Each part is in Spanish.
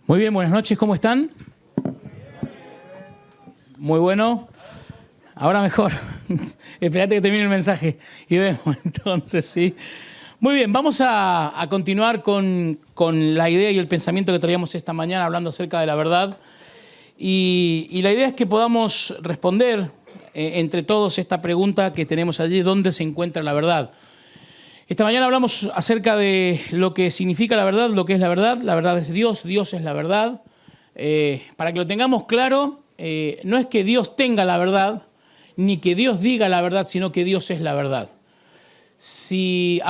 Muy bien, buenas noches, ¿cómo están? Muy bueno. Ahora mejor. Esperate que termine el mensaje y vemos entonces, sí. Muy bien, vamos a continuar con la idea y el pensamiento que traíamos esta mañana hablando acerca de la verdad. Y la idea es que podamos responder entre todos esta pregunta que tenemos allí, ¿dónde se encuentra la verdad? Esta mañana hablamos acerca de lo que significa la verdad, lo que es la verdad. La verdad es Dios, Dios es la verdad. Para que lo tengamos claro, no es que Dios tenga la verdad, ni que Dios diga la verdad, sino que Dios es la verdad. Y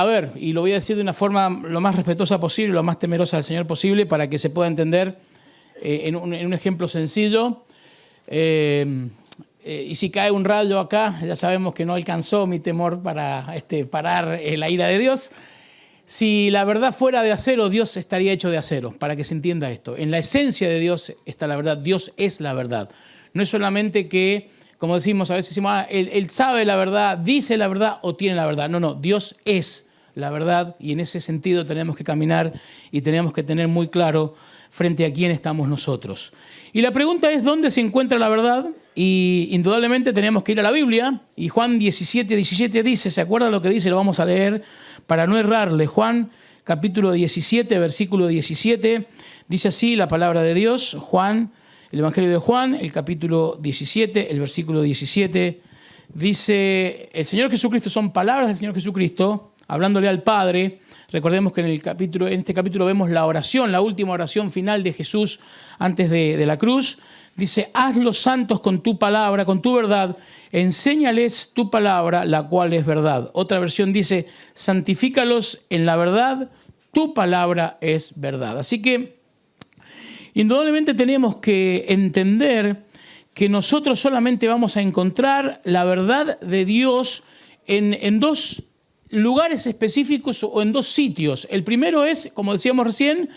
lo voy a decir de una forma lo más respetuosa posible, lo más temerosa del Señor posible, para que se pueda entender en un ejemplo sencillo. Y si cae un rayo acá, ya sabemos que no alcanzó mi temor para parar la ira de Dios. Si la verdad fuera de acero, Dios estaría hecho de acero, para que se entienda esto. En la esencia de Dios está la verdad, Dios es la verdad. No es solamente que, como decimos, a veces decimos, él sabe la verdad, dice la verdad o tiene la verdad. No, Dios es la verdad y en ese sentido tenemos que caminar y tenemos que tener muy claro frente a quién estamos nosotros. Y la pregunta es, ¿dónde se encuentra la verdad? Y indudablemente tenemos que ir a la Biblia. Y Juan 17 dice, ¿se acuerdan lo que dice? Lo vamos a leer para no errarle. Juan capítulo 17, versículo 17, dice así la palabra de Dios. Juan, el Evangelio de Juan, el capítulo 17, el versículo 17, dice, el Señor Jesucristo, son palabras del Señor Jesucristo, hablándole al Padre. Recordemos que en este capítulo vemos la oración, la última oración final de Jesús antes de la cruz. Dice, hazlos santos con tu palabra, con tu verdad, enséñales tu palabra, la cual es verdad. Otra versión dice, santifícalos en la verdad, tu palabra es verdad. Así que, indudablemente tenemos que entender que nosotros solamente vamos a encontrar la verdad de Dios en dos lugares específicos o en dos sitios. El primero es, como decíamos recién,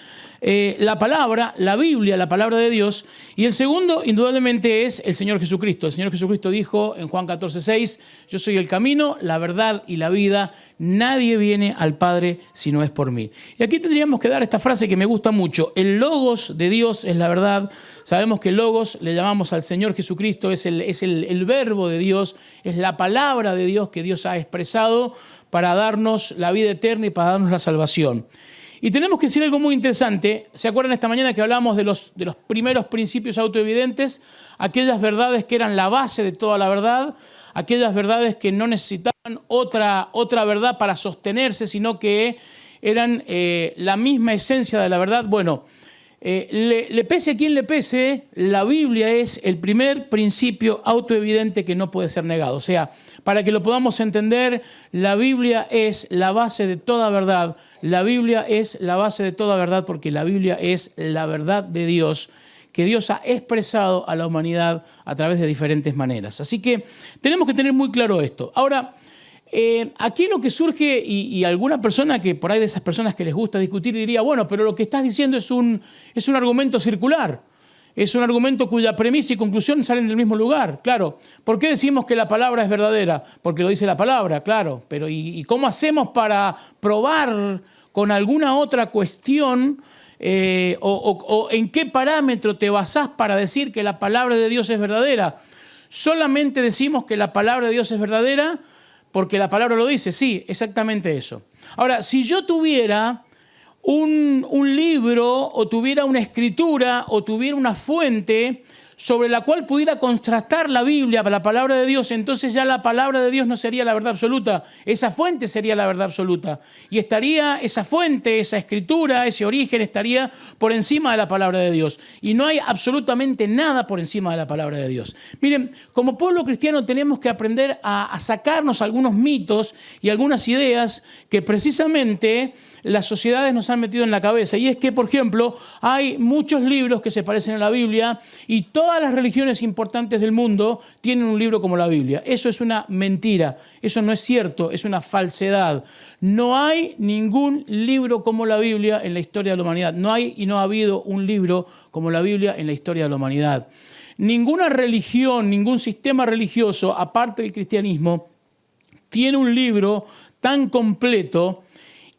la palabra, la Biblia, la palabra de Dios. Y el segundo, indudablemente, es el Señor Jesucristo. El Señor Jesucristo dijo en Juan 14:6, yo soy el camino, la verdad y la vida. Nadie viene al Padre si no es por mí. Y aquí tendríamos que dar esta frase que me gusta mucho. El logos de Dios es la verdad. Sabemos que el logos le llamamos al Señor Jesucristo, es el verbo de Dios, es la palabra de Dios que Dios ha expresado para darnos la vida eterna y para darnos la salvación. Y tenemos que decir algo muy interesante. ¿Se acuerdan esta mañana que hablamos de los primeros principios autoevidentes? Aquellas verdades que eran la base de toda la verdad, aquellas verdades que no necesitaban otra verdad para sostenerse, sino que eran la misma esencia de la verdad. Bueno, le pese a quien le pese, la Biblia es el primer principio autoevidente que no puede ser negado. O sea, para que lo podamos entender, la Biblia es la base de toda verdad. La Biblia es la base de toda verdad porque la Biblia es la verdad de Dios que Dios ha expresado a la humanidad a través de diferentes maneras. Así que tenemos que tener muy claro esto. Ahora, aquí lo que surge, y alguna persona que por ahí de esas personas que les gusta discutir diría, bueno, pero lo que estás diciendo es un argumento circular. Es un argumento cuya premisa y conclusión salen del mismo lugar, claro. ¿Por qué decimos que la palabra es verdadera? Porque lo dice la palabra, claro. Pero ¿y cómo hacemos para probar con alguna otra cuestión o en qué parámetro te basás para decir que la palabra de Dios es verdadera? Solamente decimos que la palabra de Dios es verdadera porque la palabra lo dice. Sí, exactamente eso. Ahora, si yo tuviera un libro o tuviera una escritura o tuviera una fuente sobre la cual pudiera contrastar la Biblia, la palabra de Dios, entonces ya la palabra de Dios no sería la verdad absoluta. Esa fuente sería la verdad absoluta. Y estaría esa fuente, esa escritura, ese origen estaría por encima de la palabra de Dios. Y no hay absolutamente nada por encima de la palabra de Dios. Miren, como pueblo cristiano tenemos que aprender a sacarnos algunos mitos y algunas ideas que precisamente las sociedades nos han metido en la cabeza. Y es que, por ejemplo, hay muchos libros que se parecen a la Biblia y todas las religiones importantes del mundo tienen un libro como la Biblia. Eso es una mentira, eso no es cierto, es una falsedad. No hay ningún libro como la Biblia en la historia de la humanidad. No hay y no ha habido un libro como la Biblia en la historia de la humanidad. Ninguna religión, ningún sistema religioso, aparte del cristianismo, tiene un libro tan completo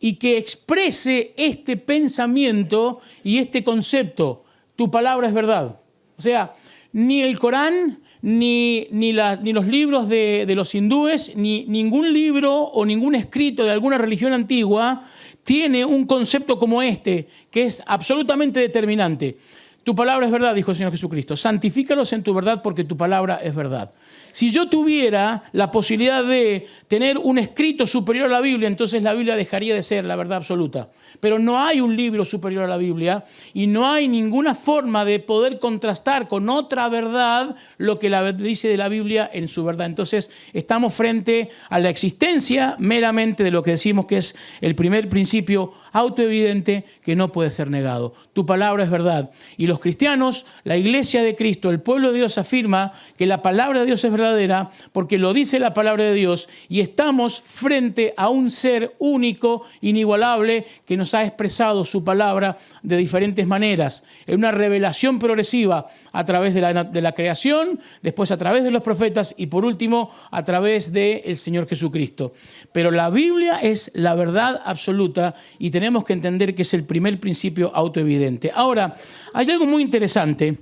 y que exprese este pensamiento y este concepto. tu palabra es verdad. O sea, ni el Corán, ni los libros de los hindúes, ni ningún libro o ningún escrito de alguna religión antigua tiene un concepto como este, que es absolutamente determinante. Tu palabra es verdad, dijo el Señor Jesucristo. Santifícalos en tu verdad porque tu palabra es verdad. Si yo tuviera la posibilidad de tener un escrito superior a la Biblia, entonces la Biblia dejaría de ser la verdad absoluta. Pero no hay un libro superior a la Biblia y no hay ninguna forma de poder contrastar con otra verdad lo que dice de la Biblia en su verdad. Entonces estamos frente a la existencia meramente de lo que decimos que es el primer principio autoevidente que no puede ser negado. Tu palabra es verdad. Y los cristianos, la iglesia de Cristo, el pueblo de Dios afirma que la palabra de Dios es verdadera porque lo dice la palabra de Dios y estamos frente a un ser único, inigualable, que nos ha expresado su palabra de diferentes maneras, en una revelación progresiva a través de la creación, después a través de los profetas y por último a través del Señor Jesucristo. Pero la Biblia es la verdad absoluta y tenemos que entender que es el primer principio autoevidente. Ahora, hay algo muy interesante.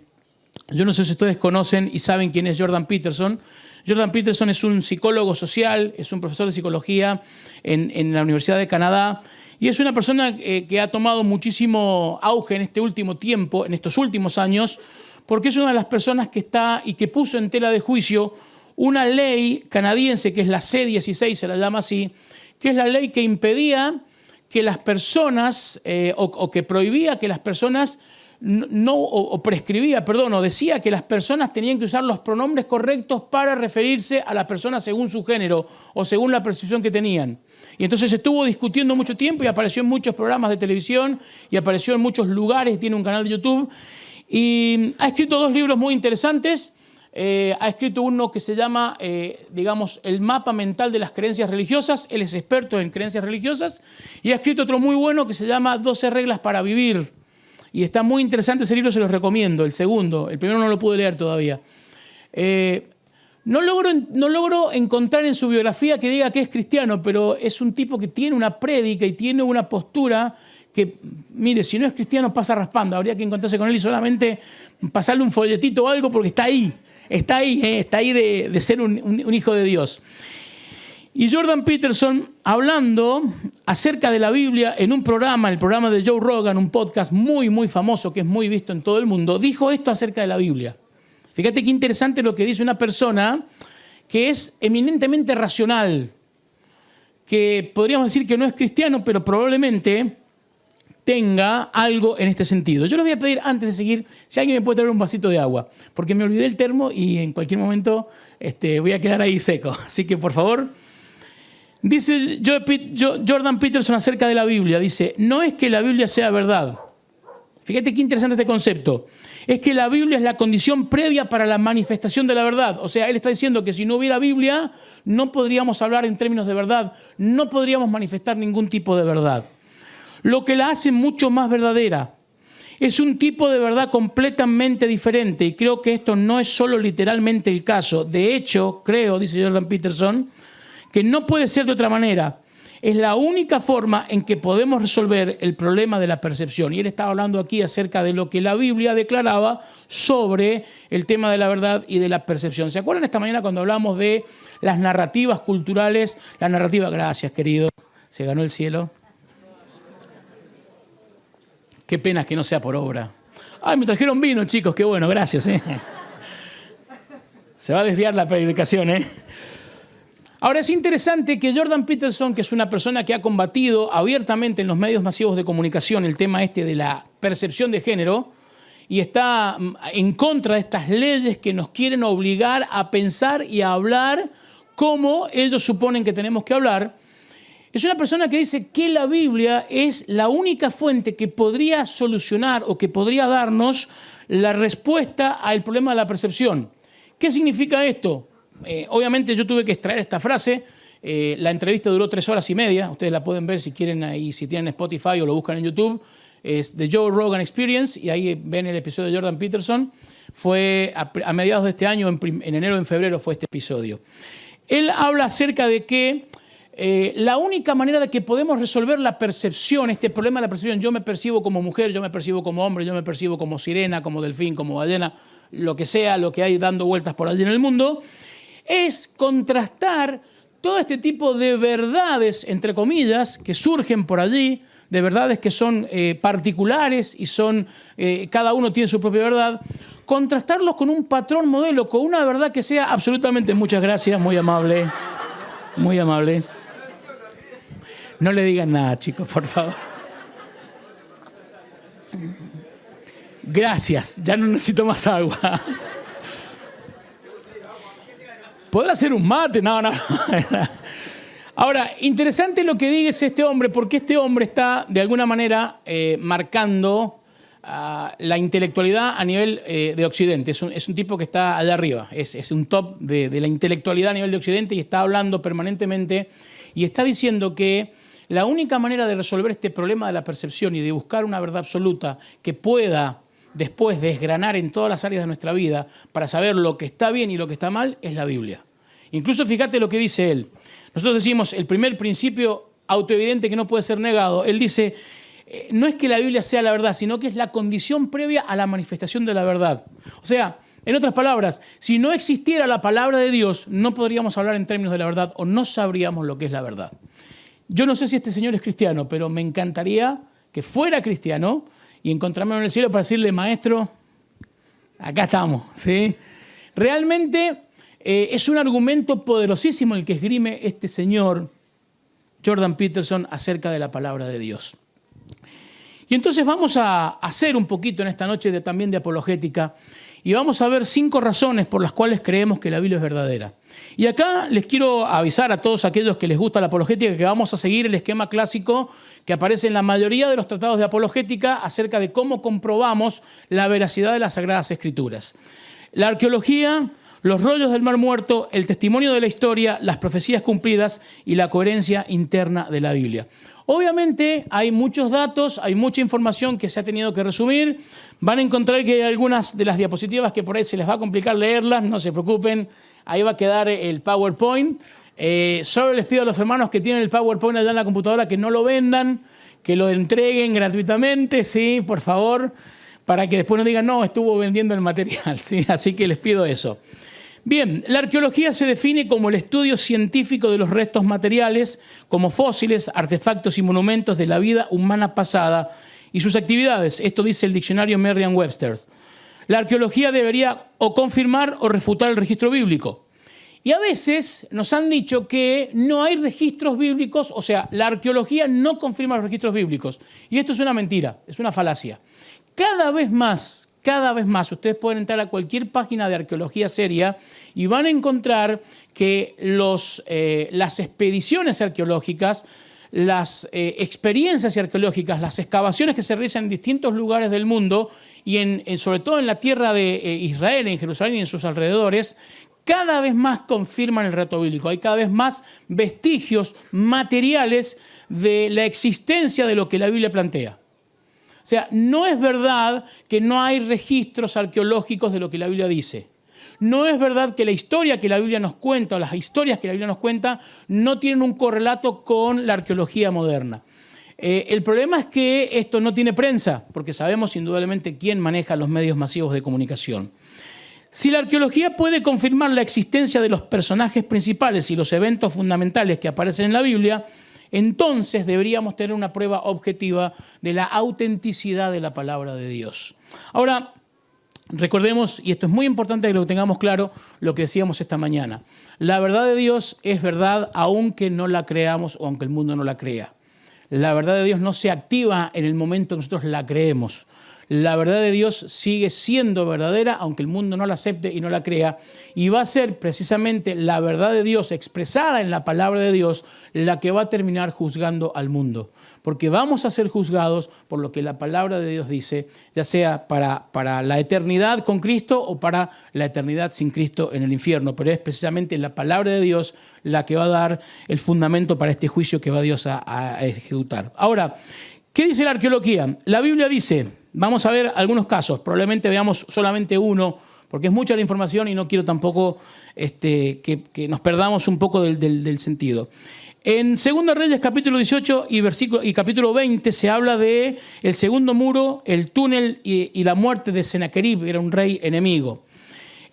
Yo no sé si ustedes conocen y saben quién es Jordan Peterson. Jordan Peterson es un psicólogo social, es un profesor de psicología en la Universidad de Canadá y es una persona que ha tomado muchísimo auge en este último tiempo, en estos últimos años, porque es una de las personas que está y que puso en tela de juicio una ley canadiense que es la C-16, se la llama así, que es la ley que impedía que las personas, o que prohibía que las personas o decía que las personas tenían que usar los pronombres correctos para referirse a la persona según su género o según la percepción que tenían. Y entonces estuvo discutiendo mucho tiempo y apareció en muchos programas de televisión y apareció en muchos lugares, tiene un canal de YouTube y ha escrito 2 libros muy interesantes. Ha escrito uno que se llama, El mapa mental de las creencias religiosas. Él es experto en creencias religiosas. Y ha escrito otro muy bueno que se llama 12 reglas para vivir. Y está muy interesante ese libro, se los recomiendo. El segundo, el primero no lo pude leer todavía. No logro encontrar en su biografía que diga que es cristiano, pero es un tipo que tiene una prédica y tiene una postura que, mire, si no es cristiano pasa raspando. Habría que encontrarse con él y solamente pasarle un folletito o algo porque está ahí de ser un hijo de Dios. Y Jordan Peterson, hablando acerca de la Biblia en un programa, el programa de Joe Rogan, un podcast muy, muy famoso que es muy visto en todo el mundo, dijo esto acerca de la Biblia. Fíjate qué interesante lo que dice una persona que es eminentemente racional, que podríamos decir que no es cristiano, pero probablemente tenga algo en este sentido. Yo les voy a pedir, antes de seguir, si alguien me puede traer un vasito de agua, porque me olvidé el termo y en cualquier momento voy a quedar ahí seco. Así que, por favor, dice Jordan Peterson acerca de la Biblia, dice, no es que la Biblia sea verdad. Fíjate qué interesante este concepto. Es que la Biblia es la condición previa para la manifestación de la verdad. O sea, él está diciendo que si no hubiera Biblia, no podríamos hablar en términos de verdad, no podríamos manifestar ningún tipo de verdad. Lo que la hace mucho más verdadera. Es un tipo de verdad completamente diferente y creo que esto no es solo literalmente el caso. De hecho, creo, dice Jordan Peterson, que no puede ser de otra manera. Es la única forma en que podemos resolver el problema de la percepción. Y él estaba hablando aquí acerca de lo que la Biblia declaraba sobre el tema de la verdad y de la percepción. ¿Se acuerdan esta mañana cuando hablamos de las narrativas culturales? La narrativa, gracias querido, se ganó el cielo. Qué pena que no sea por obra. Ay, me trajeron vino, chicos, qué bueno, gracias. Se va a desviar la predicación, Ahora es interesante que Jordan Peterson, que es una persona que ha combatido abiertamente en los medios masivos de comunicación el tema de la percepción de género y está en contra de estas leyes que nos quieren obligar a pensar y a hablar como ellos suponen que tenemos que hablar, es una persona que dice que la Biblia es la única fuente que podría solucionar o que podría darnos la respuesta al problema de la percepción. ¿Qué significa esto? Obviamente yo tuve que extraer esta frase. La entrevista duró 3 horas y media. Ustedes la pueden ver si quieren ahí, si tienen Spotify o lo buscan en YouTube. Es The Joe Rogan Experience y ahí ven el episodio de Jordan Peterson. Fue a mediados de este año, en enero o en febrero fue este episodio. Él habla acerca de que la única manera de que podemos resolver la percepción, este problema de la percepción, yo me percibo como mujer, yo me percibo como hombre, yo me percibo como sirena, como delfín, como ballena, lo que sea, lo que hay dando vueltas por allí en el mundo, es contrastar todo este tipo de verdades, entre comillas, que surgen por allí, de verdades que son particulares y son, cada uno tiene su propia verdad, contrastarlos con un patrón modelo, con una verdad que sea absolutamente, muchas gracias, muy amable, muy amable. No le digan nada, chicos, por favor. Gracias, ya no necesito más agua. ¿Podrá hacer un mate? No. Ahora, interesante lo que dice este hombre, porque este hombre está, de alguna manera, marcando la intelectualidad a nivel de Occidente. Es un tipo que está allá arriba, es un top de la intelectualidad a nivel de Occidente y está hablando permanentemente y está diciendo que la única manera de resolver este problema de la percepción y de buscar una verdad absoluta que pueda después desgranar en todas las áreas de nuestra vida para saber lo que está bien y lo que está mal es la Biblia. Incluso fíjate lo que dice él. Nosotros decimos el primer principio autoevidente que no puede ser negado. Él dice, no es que la Biblia sea la verdad, sino que es la condición previa a la manifestación de la verdad. O sea, en otras palabras, si no existiera la palabra de Dios, no podríamos hablar en términos de la verdad o no sabríamos lo que es la verdad. Yo no sé si este señor es cristiano, pero me encantaría que fuera cristiano y encontrarme en el cielo para decirle, maestro, acá estamos, ¿sí? Realmente es un argumento poderosísimo el que esgrime este señor, Jordan Peterson, acerca de la palabra de Dios. Y entonces vamos a hacer un poquito en esta noche también de apologética y vamos a ver 5 razones por las cuales creemos que la Biblia es verdadera. Y acá les quiero avisar a todos aquellos que les gusta la apologética que vamos a seguir el esquema clásico que aparece en la mayoría de los tratados de apologética acerca de cómo comprobamos la veracidad de las Sagradas Escrituras. La arqueología, los rollos del Mar Muerto, el testimonio de la historia, las profecías cumplidas y la coherencia interna de la Biblia. Obviamente hay muchos datos, hay mucha información que se ha tenido que resumir. Van a encontrar que hay algunas de las diapositivas que por ahí se les va a complicar leerlas, no se preocupen, ahí va a quedar el PowerPoint. Solo les pido a los hermanos que tienen el PowerPoint allá en la computadora que no lo vendan, que lo entreguen gratuitamente, sí, por favor, para que después no digan, no, estuvo vendiendo el material, sí, así que les pido eso. Bien, la arqueología se define como el estudio científico de los restos materiales, como fósiles, artefactos y monumentos de la vida humana pasada y sus actividades. Esto dice el diccionario Merriam-Webster. La arqueología debería o confirmar o refutar el registro bíblico. Y a veces nos han dicho que no hay registros bíblicos, o sea, la arqueología no confirma los registros bíblicos. Y esto es una mentira, es una falacia. Cada vez más, ustedes pueden entrar a cualquier página de arqueología seria y van a encontrar que las expediciones arqueológicas, las experiencias arqueológicas, las excavaciones que se realizan en distintos lugares del mundo y sobre todo en la tierra de Israel, en Jerusalén y en sus alrededores, cada vez más confirman el relato bíblico. Hay cada vez más vestigios materiales de la existencia de lo que la Biblia plantea. O sea, no es verdad que no hay registros arqueológicos de lo que la Biblia dice. No es verdad que la historia que la Biblia nos cuenta o las historias que la Biblia nos cuenta no tienen un correlato con la arqueología moderna. El problema es que esto no tiene prensa, porque sabemos indudablemente quién maneja los medios masivos de comunicación. Si la arqueología puede confirmar la existencia de los personajes principales y los eventos fundamentales que aparecen en la Biblia, entonces deberíamos tener una prueba objetiva de la autenticidad de la palabra de Dios. Ahora, recordemos, y esto es muy importante que lo tengamos claro, lo que decíamos esta mañana. La verdad de Dios es verdad aunque no la creamos o aunque el mundo no la crea. La verdad de Dios no se activa en el momento que nosotros la creemos. La verdad de Dios sigue siendo verdadera, aunque el mundo no la acepte y no la crea, y va a ser precisamente la verdad de Dios expresada en la palabra de Dios la que va a terminar juzgando al mundo. Porque vamos a ser juzgados por lo que la palabra de Dios dice, ya sea para la eternidad con Cristo o para la eternidad sin Cristo en el infierno. Pero es precisamente la palabra de Dios la que va a dar el fundamento para este juicio que va Dios a ejecutar. Ahora, ¿qué dice la arqueología? La Biblia dice... Vamos a ver algunos casos, probablemente veamos solamente uno, porque es mucha la información y no quiero tampoco que nos perdamos un poco del sentido. En 2 Reyes capítulo 18 y capítulo 20 se habla de el segundo muro, el túnel y la muerte de Senaquerib, era un rey enemigo.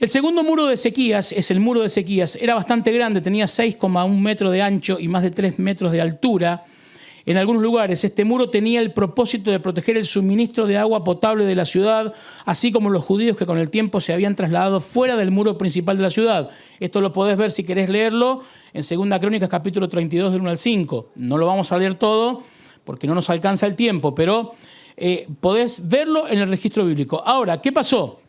El segundo muro de Ezequías, es el muro de Ezequías, era bastante grande, tenía 6,1 metros de ancho y más de 3 metros de altura. En algunos lugares, este muro tenía el propósito de proteger el suministro de agua potable de la ciudad, así como los judíos que con el tiempo se habían trasladado fuera del muro principal de la ciudad. Esto lo podés ver si querés leerlo en 2 Crónicas capítulo 32 del 1 al 5. No lo vamos a leer todo porque no nos alcanza el tiempo, pero podés verlo en el registro bíblico. Ahora, ¿qué pasó?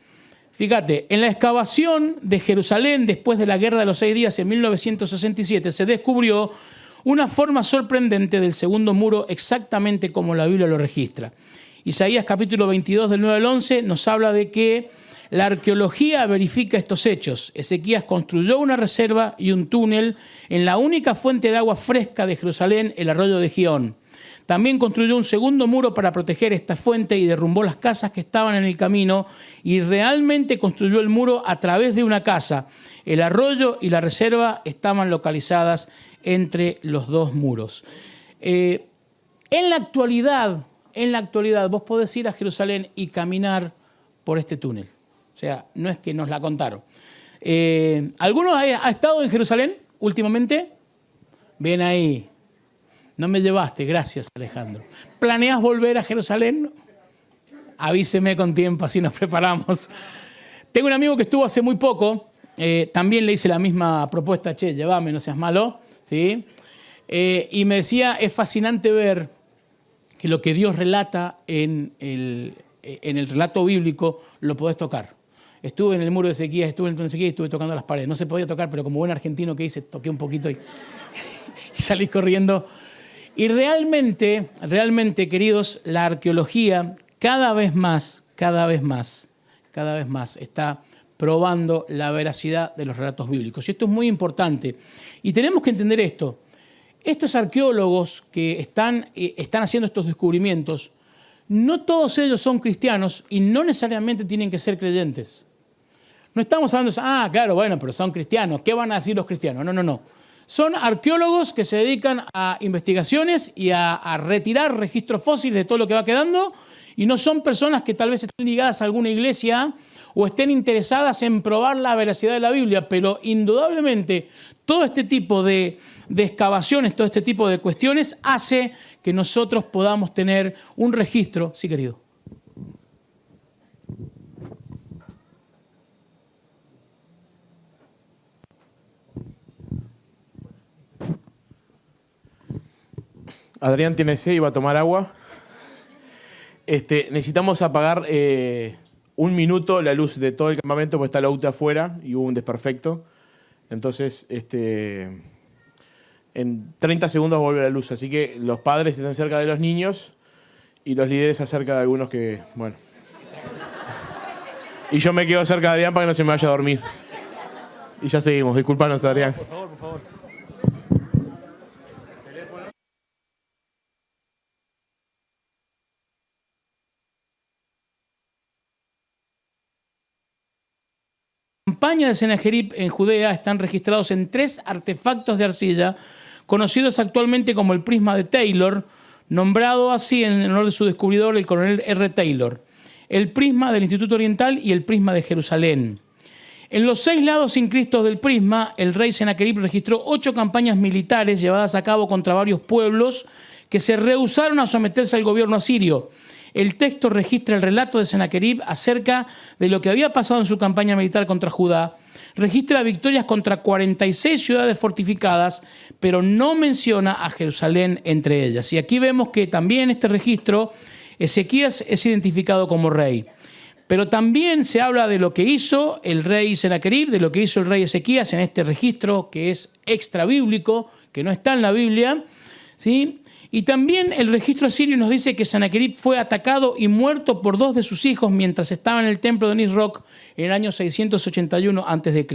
Fíjate, en la excavación de Jerusalén después de la Guerra de los 6 Días en 1967 se descubrió una forma sorprendente del segundo muro exactamente como la Biblia lo registra. Isaías capítulo 22 del 9 al 11 nos habla de que la arqueología verifica estos hechos. Ezequías construyó una reserva y un túnel en la única fuente de agua fresca de Jerusalén, el arroyo de Gihón. También construyó un segundo muro para proteger esta fuente y derrumbó las casas que estaban en el camino y realmente construyó el muro a través de una casa. El arroyo y la reserva estaban localizadas entre los dos muros. En la actualidad, vos podés ir a Jerusalén y caminar por este túnel. O sea, no es que nos la contaron. ¿Alguno ha estado en Jerusalén últimamente? Bien ahí. No me llevaste, gracias Alejandro. ¿Planeas volver a Jerusalén? Avíseme con tiempo, así nos preparamos. Tengo un amigo que estuvo hace muy poco, también le hice la misma propuesta, che, llévame, no seas malo, ¿sí? Y me decía, es fascinante ver que lo que Dios relata en el relato bíblico lo podés tocar. Estuve en el muro de Ezequías, estuve en el túnel de Ezequías y estuve tocando las paredes. No se podía tocar, pero como buen argentino que hice, toqué un poquito y salí corriendo. Y realmente, queridos, la arqueología cada vez más está probando la veracidad de los relatos bíblicos. Y esto es muy importante. Y tenemos que entender esto. Estos arqueólogos que están haciendo estos descubrimientos, no todos ellos son cristianos y no necesariamente tienen que ser creyentes. No estamos hablando de, claro, bueno, pero son cristianos. ¿Qué van a decir los cristianos? No. Son arqueólogos que se dedican a investigaciones y a retirar registros fósiles de todo lo que va quedando y no son personas que tal vez estén ligadas a alguna iglesia o estén interesadas en probar la veracidad de la Biblia, pero indudablemente todo este tipo de excavaciones, todo este tipo de cuestiones hace que nosotros podamos tener un registro. Sí, querido. Adrián tiene sed y va a tomar agua. Necesitamos apagar 1 minuto la luz de todo el campamento porque está la UTE afuera y hubo un desperfecto. Entonces, en 30 segundos vuelve la luz. Así que los padres están cerca de los niños y los líderes acerca de algunos que, bueno. Y yo me quedo cerca de Adrián para que no se me vaya a dormir. Y ya seguimos. Disculpanos, Adrián. Por favor. Campaña de Senaquerib en Judea están registrados en 3 artefactos de arcilla, conocidos actualmente como el prisma de Taylor, nombrado así en honor de su descubridor, el coronel R. Taylor, el prisma del Instituto Oriental y el prisma de Jerusalén. En los 6 lados incristos del prisma, el rey Senaquerib registró 8 campañas militares llevadas a cabo contra varios pueblos que se rehusaron a someterse al gobierno asirio. El texto registra el relato de Senaquerib acerca de lo que había pasado en su campaña militar contra Judá. Registra victorias contra 46 ciudades fortificadas, pero no menciona a Jerusalén entre ellas. Y aquí vemos que también en este registro Ezequías es identificado como rey. Pero también se habla de lo que hizo el rey Senaquerib, de lo que hizo el rey Ezequías en este registro que es extra bíblico, que no está en la Biblia, ¿sí? Y también el registro asirio nos dice que Senaquerib fue atacado y muerto por 2 de sus hijos mientras estaba en el templo de Nisroch en el año 681 a.C.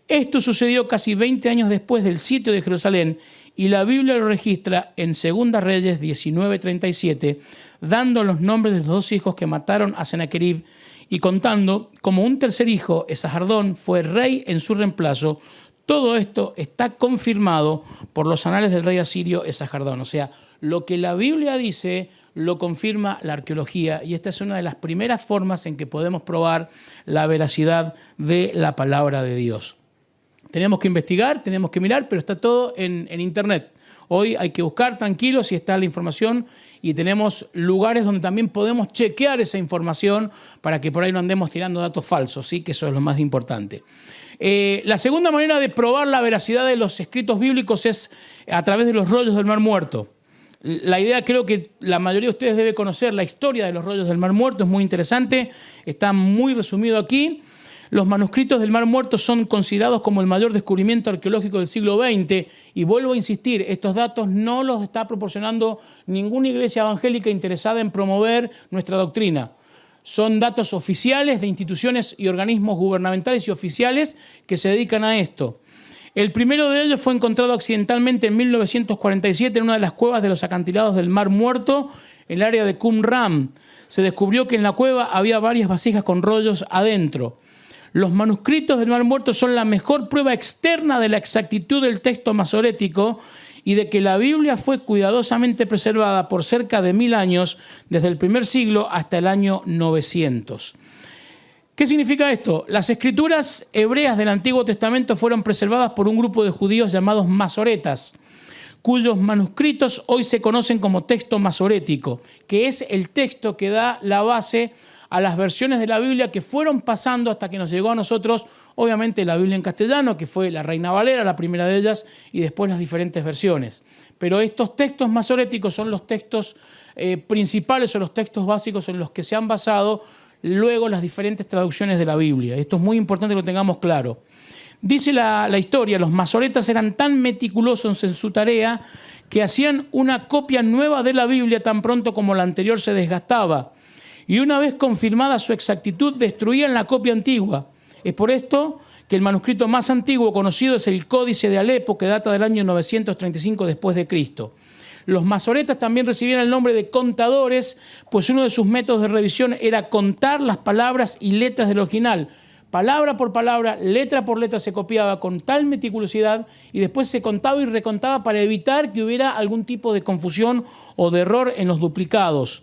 Esto sucedió casi 20 años después del sitio de Jerusalén y la Biblia lo registra en 2 Reyes 19:37, dando los nombres de los 2 hijos que mataron a Senaquerib y contando como un tercer hijo, Esarhadón, fue rey en su reemplazo. Todo esto está confirmado por los anales del rey asirio Esarhadón. O sea, lo que la Biblia dice lo confirma la arqueología, y esta es una de las primeras formas en que podemos probar la veracidad de la palabra de Dios. Tenemos que investigar, tenemos que mirar, pero está todo en internet. Hoy hay que buscar tranquilos y está la información, y tenemos lugares donde también podemos chequear esa información para que por ahí no andemos tirando datos falsos, ¿sí? Que eso es lo más importante. La segunda manera de probar la veracidad de los escritos bíblicos es a través de los rollos del Mar Muerto. La idea, creo que la mayoría de ustedes debe conocer la historia de los rollos del Mar Muerto, es muy interesante, está muy resumido aquí. Los manuscritos del Mar Muerto son considerados como el mayor descubrimiento arqueológico del siglo XX, y vuelvo a insistir, estos datos no los está proporcionando ninguna iglesia evangélica interesada en promover nuestra doctrina. Son datos oficiales de instituciones y organismos gubernamentales y oficiales que se dedican a esto. El primero de ellos fue encontrado accidentalmente en 1947 en una de las cuevas de los acantilados del Mar Muerto, en el área de Qumran. Se descubrió que en la cueva había varias vasijas con rollos adentro. Los manuscritos del Mar Muerto son la mejor prueba externa de la exactitud del texto masorético y de que la Biblia fue cuidadosamente preservada por cerca de 1000 años, desde el primer siglo hasta el año 900. ¿Qué significa esto? Las escrituras hebreas del Antiguo Testamento fueron preservadas por un grupo de judíos llamados masoretas, cuyos manuscritos hoy se conocen como texto masorético, que es el texto que da la base a las versiones de la Biblia que fueron pasando hasta que nos llegó a nosotros, obviamente la Biblia en castellano, que fue la Reina Valera, la primera de ellas, y después las diferentes versiones. Pero estos textos masoréticos son los textos principales o los textos básicos en los que se han basado luego las diferentes traducciones de la Biblia. Esto es muy importante que lo tengamos claro. Dice la historia, los masoretas eran tan meticulosos en su tarea que hacían una copia nueva de la Biblia tan pronto como la anterior se desgastaba. Y una vez confirmada su exactitud, destruían la copia antigua. Es por esto que el manuscrito más antiguo conocido es el Códice de Alepo, que data del año 935 después de Cristo. Los masoretas también recibían el nombre de contadores, pues uno de sus métodos de revisión era contar las palabras y letras del original. Palabra por palabra, letra por letra se copiaba con tal meticulosidad y después se contaba y recontaba para evitar que hubiera algún tipo de confusión o de error en los duplicados.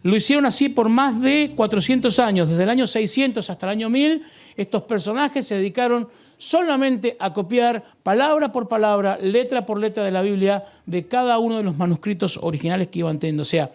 Lo hicieron así por más de 400 años, desde el año 600 hasta el año 1000. Estos personajes se dedicaron solamente a copiar palabra por palabra, letra por letra de la Biblia de cada uno de los manuscritos originales que iban teniendo. O sea,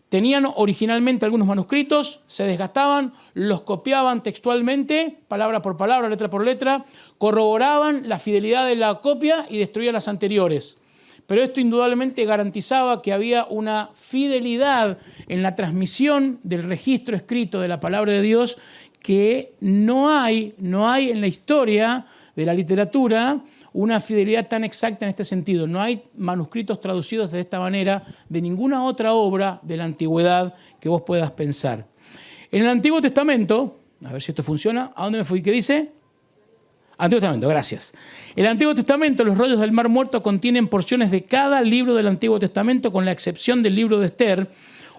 tenían originalmente algunos manuscritos, se desgastaban, los copiaban textualmente, palabra por palabra, letra por letra, corroboraban la fidelidad de la copia y destruían las anteriores. Pero esto indudablemente garantizaba que había una fidelidad en la transmisión del registro escrito de la palabra de Dios que no hay en la historia de la literatura una fidelidad tan exacta en este sentido. No hay manuscritos traducidos de esta manera de ninguna otra obra de la antigüedad que vos puedas pensar. En el Antiguo Testamento, a ver si esto funciona, ¿a dónde me fui? ¿Qué dice? Antiguo Testamento, gracias. El Antiguo Testamento, los rollos del Mar Muerto contienen porciones de cada libro del Antiguo Testamento, con la excepción del libro de Esther,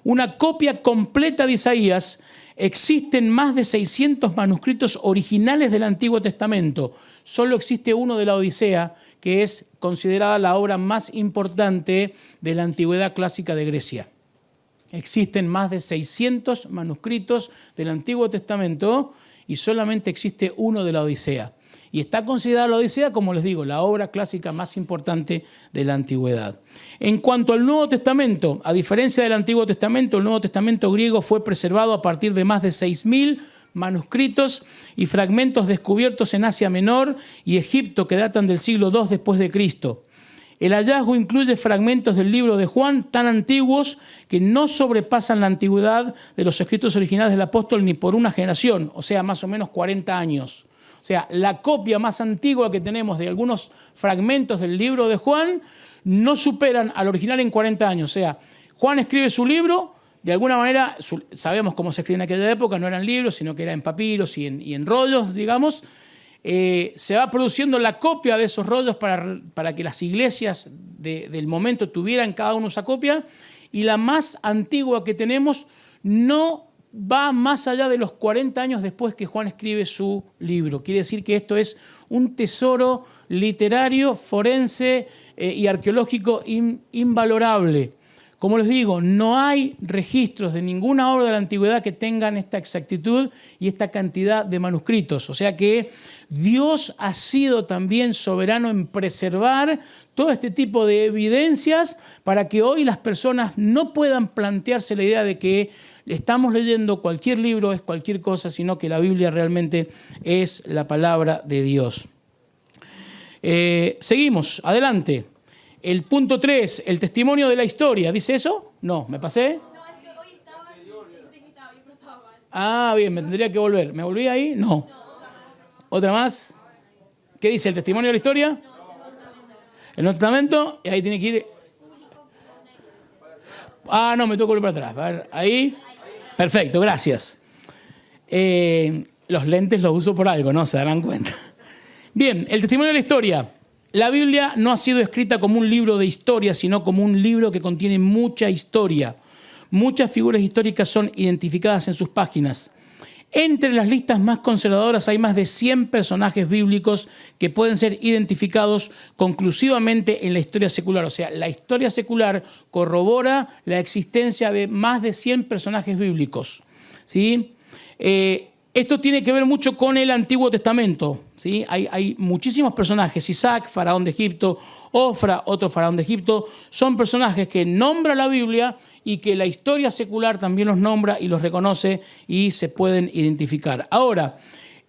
una copia completa de Isaías. Existen más de 600 manuscritos originales del Antiguo Testamento. Solo existe uno de la Odisea, que es considerada la obra más importante de la antigüedad clásica de Grecia. Existen más de 600 manuscritos del Antiguo Testamento y solamente existe uno de la Odisea. Y está considerada la Odisea, como les digo, la obra clásica más importante de la antigüedad. En cuanto al Nuevo Testamento, a diferencia del Antiguo Testamento, el Nuevo Testamento griego fue preservado a partir de más de 6.000 manuscritos y fragmentos descubiertos en Asia Menor y Egipto, que datan del siglo II después de Cristo. El hallazgo incluye fragmentos del libro de Juan tan antiguos que no sobrepasan la antigüedad de los escritos originales del apóstol ni por una generación, o sea, más o menos 40 años. O sea, la copia más antigua que tenemos de algunos fragmentos del libro de Juan no superan al original en 40 años. O sea, Juan escribe su libro, de alguna manera, sabemos cómo se escribe en aquella época, no eran libros, sino que era en papiros y en rollos, digamos. Se va produciendo la copia de esos rollos para que las iglesias del momento tuvieran cada uno esa copia. Y la más antigua que tenemos no va más allá de los 40 años después que Juan escribe su libro. Quiere decir que esto es un tesoro literario, forense y arqueológico invalorable. Como les digo, no hay registros de ninguna obra de la antigüedad que tengan esta exactitud y esta cantidad de manuscritos. O sea que Dios ha sido también soberano en preservar todo este tipo de evidencias para que hoy las personas no puedan plantearse la idea de que estamos leyendo cualquier libro, es cualquier cosa, sino que la Biblia realmente es la palabra de Dios. Seguimos, adelante. El punto 3, el testimonio de la historia. ¿Dice eso? No, ¿me pasé? No, es que hoy estaba digitado y estaba mal. Ah, bien, me tendría que volver. ¿Me volví ahí? No. ¿Otra más? ¿Qué dice el testimonio de la historia? El Nuevo Testamento. Y ahí tiene que ir. Ah, no, me tengo que volver para atrás. A ver, ahí. Perfecto, gracias. Los lentes los uso por algo, ¿no? Se darán cuenta. Bien, el testimonio de la historia. La Biblia no ha sido escrita como un libro de historia, sino como un libro que contiene mucha historia. Muchas figuras históricas son identificadas en sus páginas. Entre las listas más conservadoras hay más de 100 personajes bíblicos que pueden ser identificados conclusivamente en la historia secular. O sea, la historia secular corrobora la existencia de más de 100 personajes bíblicos, ¿sí? Esto tiene que ver mucho con el Antiguo Testamento, ¿sí? Hay muchísimos personajes. Isaac, faraón de Egipto, Ofra, otro faraón de Egipto, son personajes que nombra la Biblia y que la historia secular también los nombra y los reconoce y se pueden identificar. Ahora,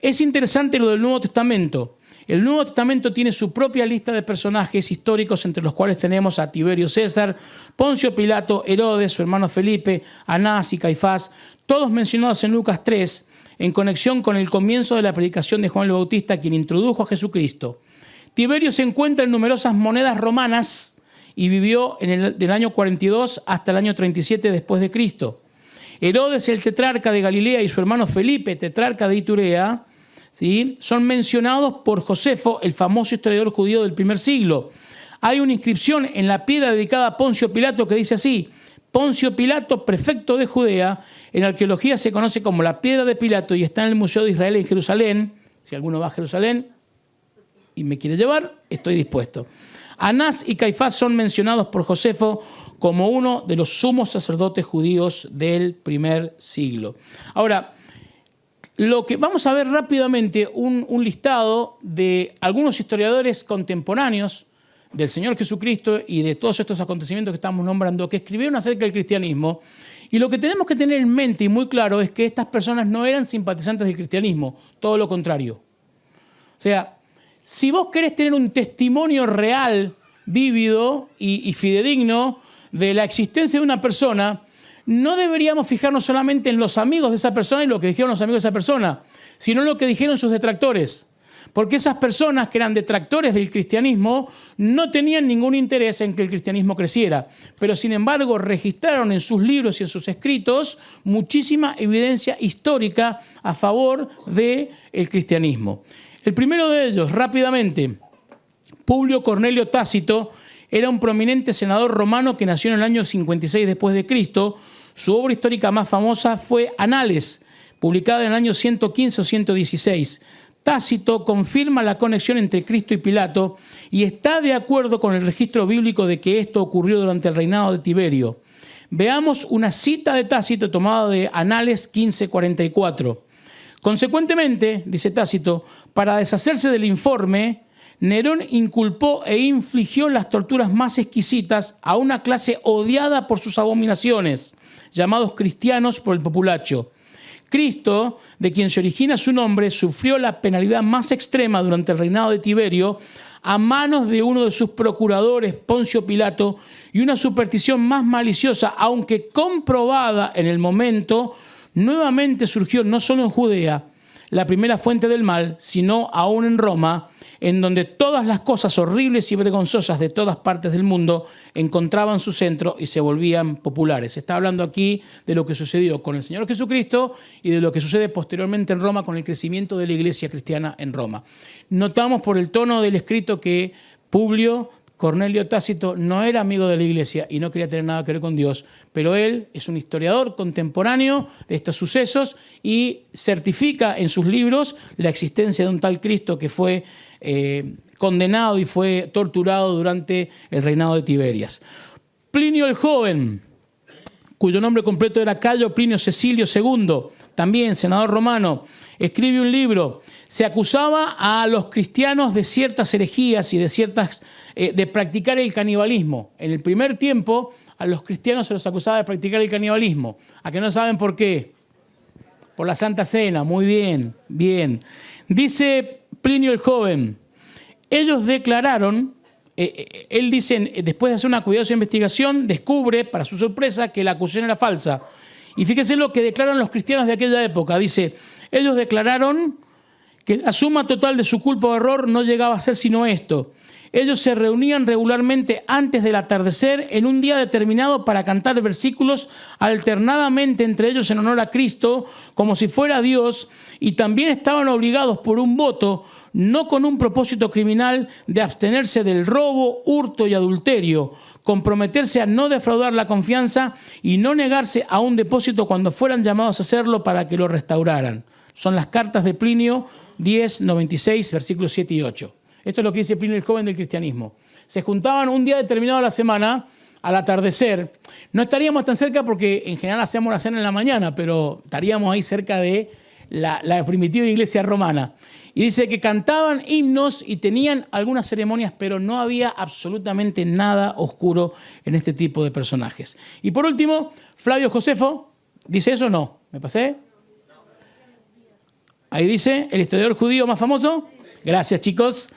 es interesante lo del Nuevo Testamento. El Nuevo Testamento tiene su propia lista de personajes históricos, entre los cuales tenemos a Tiberio César, Poncio Pilato, Herodes, su hermano Felipe, Anás y Caifás, todos mencionados en Lucas 3, en conexión con el comienzo de la predicación de Juan el Bautista, quien introdujo a Jesucristo. Tiberio se encuentra en numerosas monedas romanas y vivió del año 42 hasta el año 37 después de Cristo. Herodes, el tetrarca de Galilea, y su hermano Felipe, tetrarca de Iturea, ¿sí?, son mencionados por Josefo, el famoso historiador judío del primer siglo. Hay una inscripción en la piedra dedicada a Poncio Pilato que dice así: Poncio Pilato, prefecto de Judea. En arqueología se conoce como la piedra de Pilato y está en el Museo de Israel en Jerusalén. Si alguno va a Jerusalén y me quiere llevar, estoy dispuesto. Anás y Caifás son mencionados por Josefo como uno de los sumos sacerdotes judíos del primer siglo. Ahora, vamos a ver rápidamente un listado de algunos historiadores contemporáneos del Señor Jesucristo y de todos estos acontecimientos que estamos nombrando, que escribieron acerca del cristianismo. Y lo que tenemos que tener en mente y muy claro es que estas personas no eran simpatizantes del cristianismo, todo lo contrario. O sea, si vos querés tener un testimonio real, vívido y fidedigno de la existencia de una persona, no deberíamos fijarnos solamente en los amigos de esa persona y lo que dijeron los amigos de esa persona, sino en lo que dijeron sus detractores. Porque esas personas que eran detractores del cristianismo no tenían ningún interés en que el cristianismo creciera, pero sin embargo registraron en sus libros y en sus escritos muchísima evidencia histórica a favor del cristianismo. El primero de ellos, rápidamente, Publio Cornelio Tácito, era un prominente senador romano que nació en el año 56 después de Cristo. Su obra histórica más famosa fue Anales, publicada en el año 115 o 116. Tácito confirma la conexión entre Cristo y Pilato y está de acuerdo con el registro bíblico de que esto ocurrió durante el reinado de Tiberio. Veamos una cita de Tácito tomada de Anales 15:44. Consecuentemente, dice Tácito, para deshacerse del informe, Nerón inculpó e infligió las torturas más exquisitas a una clase odiada por sus abominaciones, llamados cristianos por el populacho. Cristo, de quien se origina su nombre, sufrió la penalidad más extrema durante el reinado de Tiberio a manos de uno de sus procuradores, Poncio Pilato, y una superstición más maliciosa, aunque comprobada en el momento, nuevamente surgió no solo en Judea, la primera fuente del mal, sino aún en Roma, en donde todas las cosas horribles y vergonzosas de todas partes del mundo encontraban su centro y se volvían populares. Está hablando aquí de lo que sucedió con el Señor Jesucristo y de lo que sucede posteriormente en Roma con el crecimiento de la iglesia cristiana en Roma. Notamos por el tono del escrito que Publio Cornelio Tácito no era amigo de la iglesia y no quería tener nada que ver con Dios, pero él es un historiador contemporáneo de estos sucesos y certifica en sus libros la existencia de un tal Cristo que fue condenado y fue torturado durante el reinado de Tiberias. Plinio el Joven, cuyo nombre completo era Cayo Plinio Cecilio II, también senador romano, escribe un libro. Se acusaba a los cristianos de ciertas herejías y de practicar el canibalismo. En el primer tiempo, a los cristianos se los acusaba de practicar el canibalismo. ¿A que no saben por qué? Por la Santa Cena. Muy bien, bien. Dice Plinio el Joven, ellos declararon, él dice, después de hacer una cuidadosa investigación, descubre, para su sorpresa, que la acusación era falsa. Y fíjense lo que declaran los cristianos de aquella época. Dice, ellos declararon que la suma total de su culpa o error no llegaba a ser sino esto. Ellos se reunían regularmente antes del atardecer en un día determinado para cantar versículos alternadamente entre ellos en honor a Cristo, como si fuera Dios, y también estaban obligados por un voto, no con un propósito criminal, de abstenerse del robo, hurto y adulterio, comprometerse a no defraudar la confianza y no negarse a un depósito cuando fueran llamados a hacerlo para que lo restauraran. Son las cartas de Plinio 10, 96, versículos 7 y 8. Esto es lo que dice Plinio el Joven del cristianismo. Se juntaban un día determinado de la semana, al atardecer. No estaríamos tan cerca porque en general hacemos la cena en la mañana, pero estaríamos ahí cerca de la primitiva iglesia romana. Y dice que cantaban himnos y tenían algunas ceremonias, pero no había absolutamente nada oscuro en este tipo de personajes. Y por último, Flavio Josefo, ¿dice eso o no? ¿Me pasé? Ahí dice, el historiador judío más famoso. Gracias, chicos.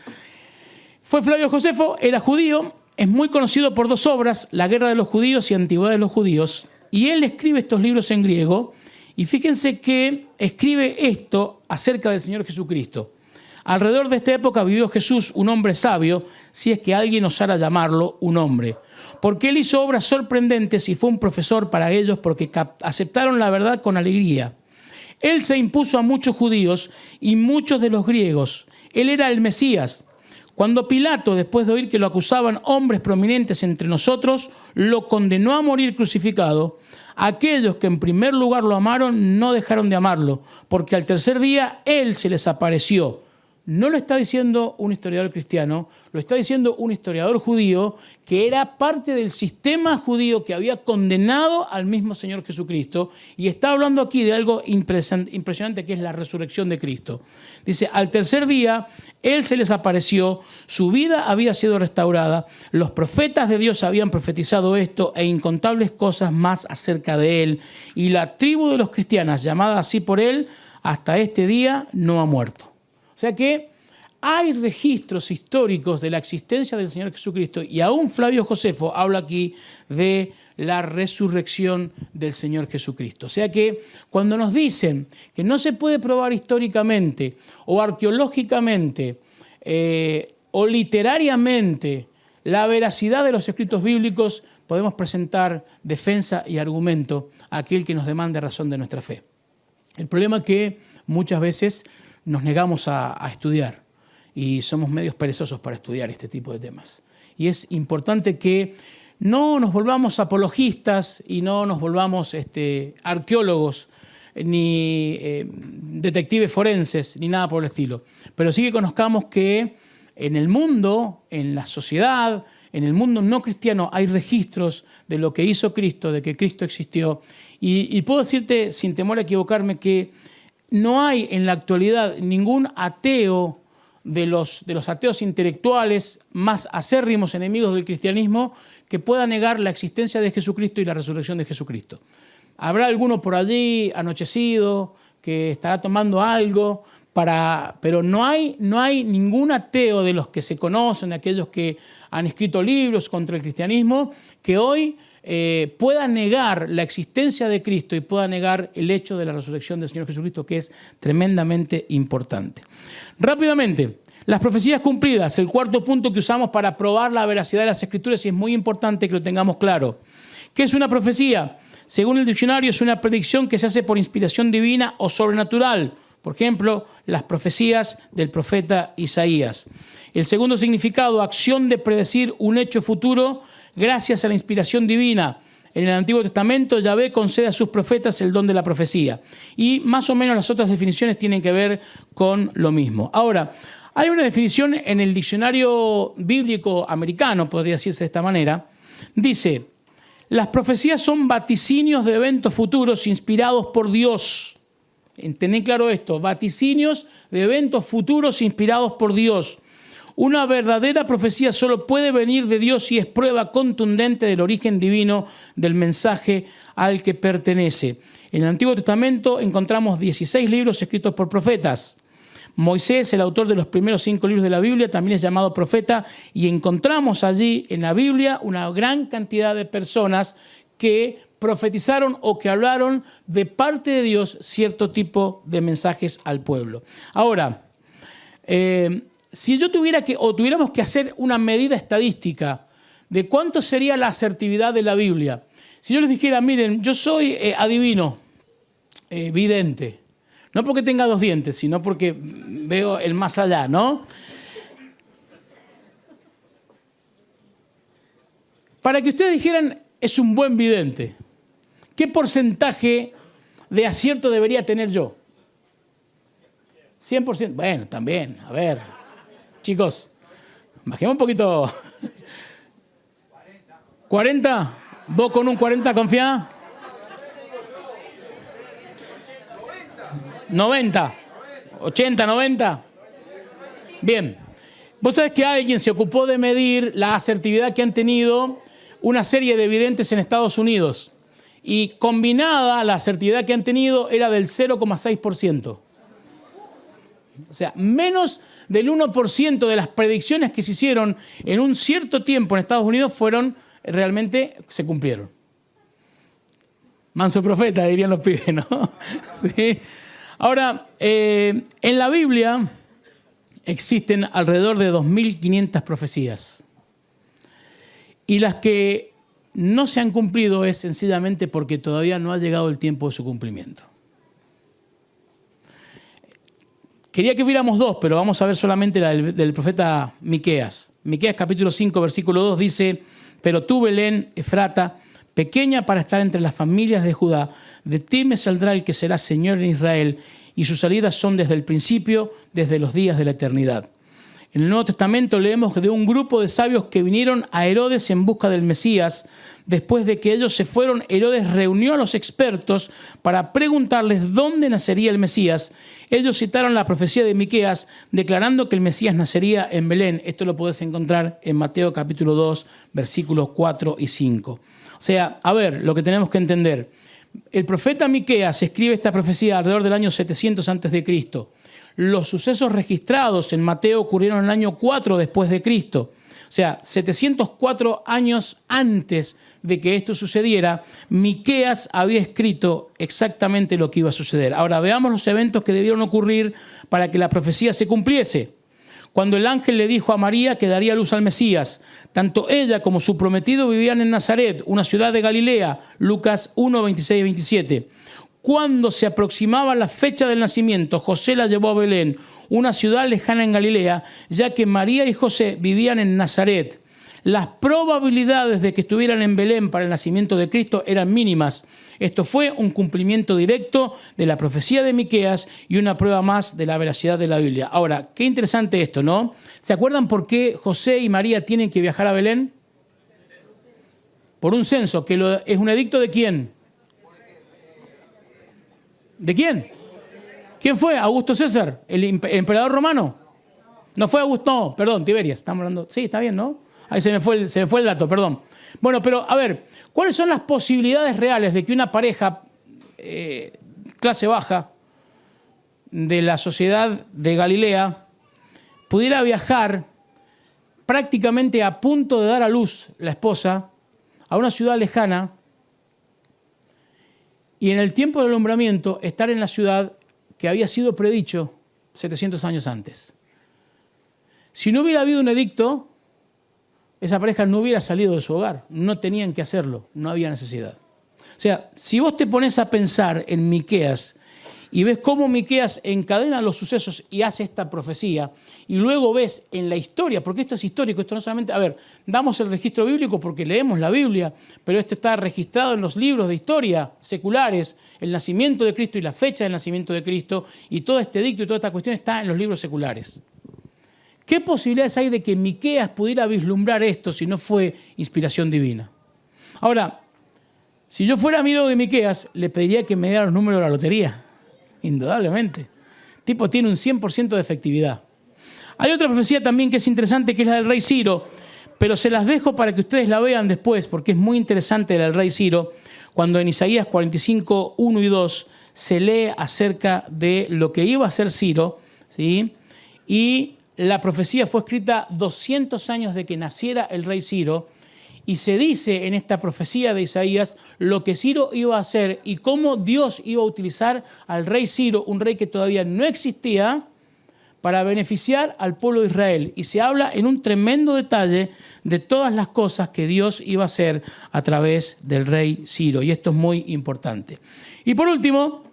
Fue Flavio Josefo, era judío, es muy conocido por dos obras, La guerra de los judíos y Antigüedad de los judíos, y él escribe estos libros en griego, y fíjense que escribe esto acerca del Señor Jesucristo. Alrededor de esta época vivió Jesús, un hombre sabio, si es que alguien osara llamarlo un hombre, porque él hizo obras sorprendentes y fue un profesor para ellos porque aceptaron la verdad con alegría. Él se impuso a muchos judíos y muchos de los griegos. Él era el Mesías. Cuando Pilato, después de oír que lo acusaban hombres prominentes entre nosotros, lo condenó a morir crucificado, aquellos que en primer lugar lo amaron no dejaron de amarlo, porque al tercer día Él se les apareció. No lo está diciendo un historiador cristiano, lo está diciendo un historiador judío que era parte del sistema judío que había condenado al mismo Señor Jesucristo, y está hablando aquí de algo impresionante que es la resurrección de Cristo. Dice, al tercer día Él se les apareció, su vida había sido restaurada, los profetas de Dios habían profetizado esto e incontables cosas más acerca de Él, y la tribu de los cristianos, llamada así por Él, hasta este día no ha muerto. O sea que hay registros históricos de la existencia del Señor Jesucristo, y aún Flavio Josefo habla aquí de la resurrección del Señor Jesucristo. O sea que cuando nos dicen que no se puede probar históricamente o arqueológicamente o literariamente la veracidad de los escritos bíblicos, podemos presentar defensa y argumento a aquel que nos demande razón de nuestra fe. El problema es que muchas veces nos negamos a estudiar y somos medios perezosos para estudiar este tipo de temas. Y es importante que no nos volvamos apologistas y no nos volvamos arqueólogos ni detectives forenses ni nada por el estilo. Pero sí que conozcamos que en el mundo, en la sociedad, en el mundo no cristiano hay registros de lo que hizo Cristo, de que Cristo existió. Y puedo decirte, sin temor a equivocarme, que no hay en la actualidad ningún ateo de los ateos intelectuales más acérrimos enemigos del cristianismo que pueda negar la existencia de Jesucristo y la resurrección de Jesucristo. Habrá alguno por allí anochecido que estará tomando algo, pero no hay ningún ateo de los que se conocen, de aquellos que han escrito libros contra el cristianismo, que hoy pueda negar la existencia de Cristo y pueda negar el hecho de la resurrección del Señor Jesucristo, que es tremendamente importante. Rápidamente, las profecías cumplidas, el cuarto punto que usamos para probar la veracidad de las Escrituras, y es muy importante que lo tengamos claro. ¿Qué es una profecía? Según el diccionario, es una predicción que se hace por inspiración divina o sobrenatural. Por ejemplo, las profecías del profeta Isaías. El segundo significado, acción de predecir un hecho futuro gracias a la inspiración divina. En el Antiguo Testamento, Yahvé concede a sus profetas el don de la profecía. Y más o menos las otras definiciones tienen que ver con lo mismo. Ahora, hay una definición en el diccionario bíblico americano, podría decirse de esta manera. Dice, las profecías son vaticinios de eventos futuros inspirados por Dios. Tened claro esto, vaticinios de eventos futuros inspirados por Dios. Una verdadera profecía solo puede venir de Dios si es prueba contundente del origen divino del mensaje al que pertenece. En el Antiguo Testamento encontramos 16 libros escritos por profetas. Moisés, el autor de los primeros 5 libros de la Biblia, también es llamado profeta, y encontramos allí en la Biblia una gran cantidad de personas que profetizaron o que hablaron de parte de Dios cierto tipo de mensajes al pueblo. Ahora, si yo tuviéramos que hacer una medida estadística de cuánto sería la asertividad de la Biblia, si yo les dijera, miren, yo soy adivino, vidente, no porque tenga 2 dientes, sino porque veo el más allá, ¿no? Para que ustedes dijeran, es un buen vidente, ¿qué porcentaje de acierto debería tener yo? 100%. Bueno, también, a ver. Chicos, bajemos un poquito. 40. ¿Vos con un 40 confías? 90. 80, 90. Bien. Vos sabés que alguien se ocupó de medir la asertividad que han tenido una serie de videntes en Estados Unidos. Y combinada la asertividad que han tenido era del 0,6%. O sea, menos del 1% de las predicciones que se hicieron en un cierto tiempo en Estados Unidos realmente se cumplieron. Manso profeta, dirían los pibes, ¿no? Sí. Ahora, en la Biblia existen alrededor de 2.500 profecías. Y las que no se han cumplido es sencillamente porque todavía no ha llegado el tiempo de su cumplimiento. Quería que viéramos 2, pero vamos a ver solamente la del profeta Miqueas. Miqueas capítulo 5, versículo 2 dice, pero tú, Belén, Efrata, pequeña para estar entre las familias de Judá, de ti me saldrá el que será Señor en Israel, y sus salidas son desde el principio, desde los días de la eternidad. En el Nuevo Testamento leemos de un grupo de sabios que vinieron a Herodes en busca del Mesías. Después de que ellos se fueron, Herodes reunió a los expertos para preguntarles dónde nacería el Mesías. Ellos citaron la profecía de Miqueas, declarando que el Mesías nacería en Belén. Esto lo podés encontrar en Mateo capítulo 2, versículos 4 y 5. O sea, a ver, lo que tenemos que entender. El profeta Miqueas escribe esta profecía alrededor del año 700 a.C. Los sucesos registrados en Mateo ocurrieron en el año 4 después de Cristo. O sea, 704 años antes de que esto sucediera, Miqueas había escrito exactamente lo que iba a suceder. Ahora veamos los eventos que debieron ocurrir para que la profecía se cumpliese. Cuando el ángel le dijo a María que daría luz al Mesías, tanto ella como su prometido vivían en Nazaret, una ciudad de Galilea, Lucas 1, 26 y 27. Cuando se aproximaba la fecha del nacimiento, José la llevó a Belén, una ciudad lejana en Galilea, ya que María y José vivían en Nazaret. Las probabilidades de que estuvieran en Belén para el nacimiento de Cristo eran mínimas. Esto fue un cumplimiento directo de la profecía de Miqueas y una prueba más de la veracidad de la Biblia. Ahora, qué interesante esto, ¿no? ¿Se acuerdan por qué José y María tienen que viajar a Belén? Por un censo, que es un edicto ¿de quién? ¿De quién? ¿Quién fue? ¿Augusto César? ¿El emperador romano? No fue Augusto, no, perdón, Tiberias. Estamos hablando. Sí, está bien, ¿no? Ahí se me fue el dato, perdón. Bueno, pero a ver, ¿cuáles son las posibilidades reales de que una pareja clase baja de la sociedad de Galilea pudiera viajar prácticamente a punto de dar a luz la esposa a una ciudad lejana y en el tiempo del alumbramiento estar en la ciudad que había sido predicho 700 años antes? Si no hubiera habido un edicto, esa pareja no hubiera salido de su hogar. No tenían que hacerlo, no había necesidad. O sea, si vos te pones a pensar en Miqueas y ves cómo Miqueas encadena los sucesos y hace esta profecía, y luego ves en la historia, porque esto es histórico, esto no solamente, damos el registro bíblico porque leemos la Biblia, pero esto está registrado en los libros de historia seculares, el nacimiento de Cristo y la fecha del nacimiento de Cristo, y todo este dicto y toda esta cuestión está en los libros seculares. ¿Qué posibilidades hay de que Miqueas pudiera vislumbrar esto si no fue inspiración divina? Ahora, si yo fuera amigo de Miqueas, le pediría que me diera los números de la lotería. Indudablemente. El tipo tiene un 100% de efectividad. Hay otra profecía también que es interesante, que es la del rey Ciro, pero se las dejo para que ustedes la vean después, porque es muy interesante la del rey Ciro, cuando en Isaías 45, 1 y 2 se lee acerca de lo que iba a hacer Ciro, ¿sí? Y la profecía fue escrita 200 años de que naciera el rey Ciro, y se dice en esta profecía de Isaías lo que Ciro iba a hacer y cómo Dios iba a utilizar al rey Ciro, un rey que todavía no existía, para beneficiar al pueblo de Israel. Y se habla en un tremendo detalle de todas las cosas que Dios iba a hacer a través del rey Ciro. Y esto es muy importante. Y por último,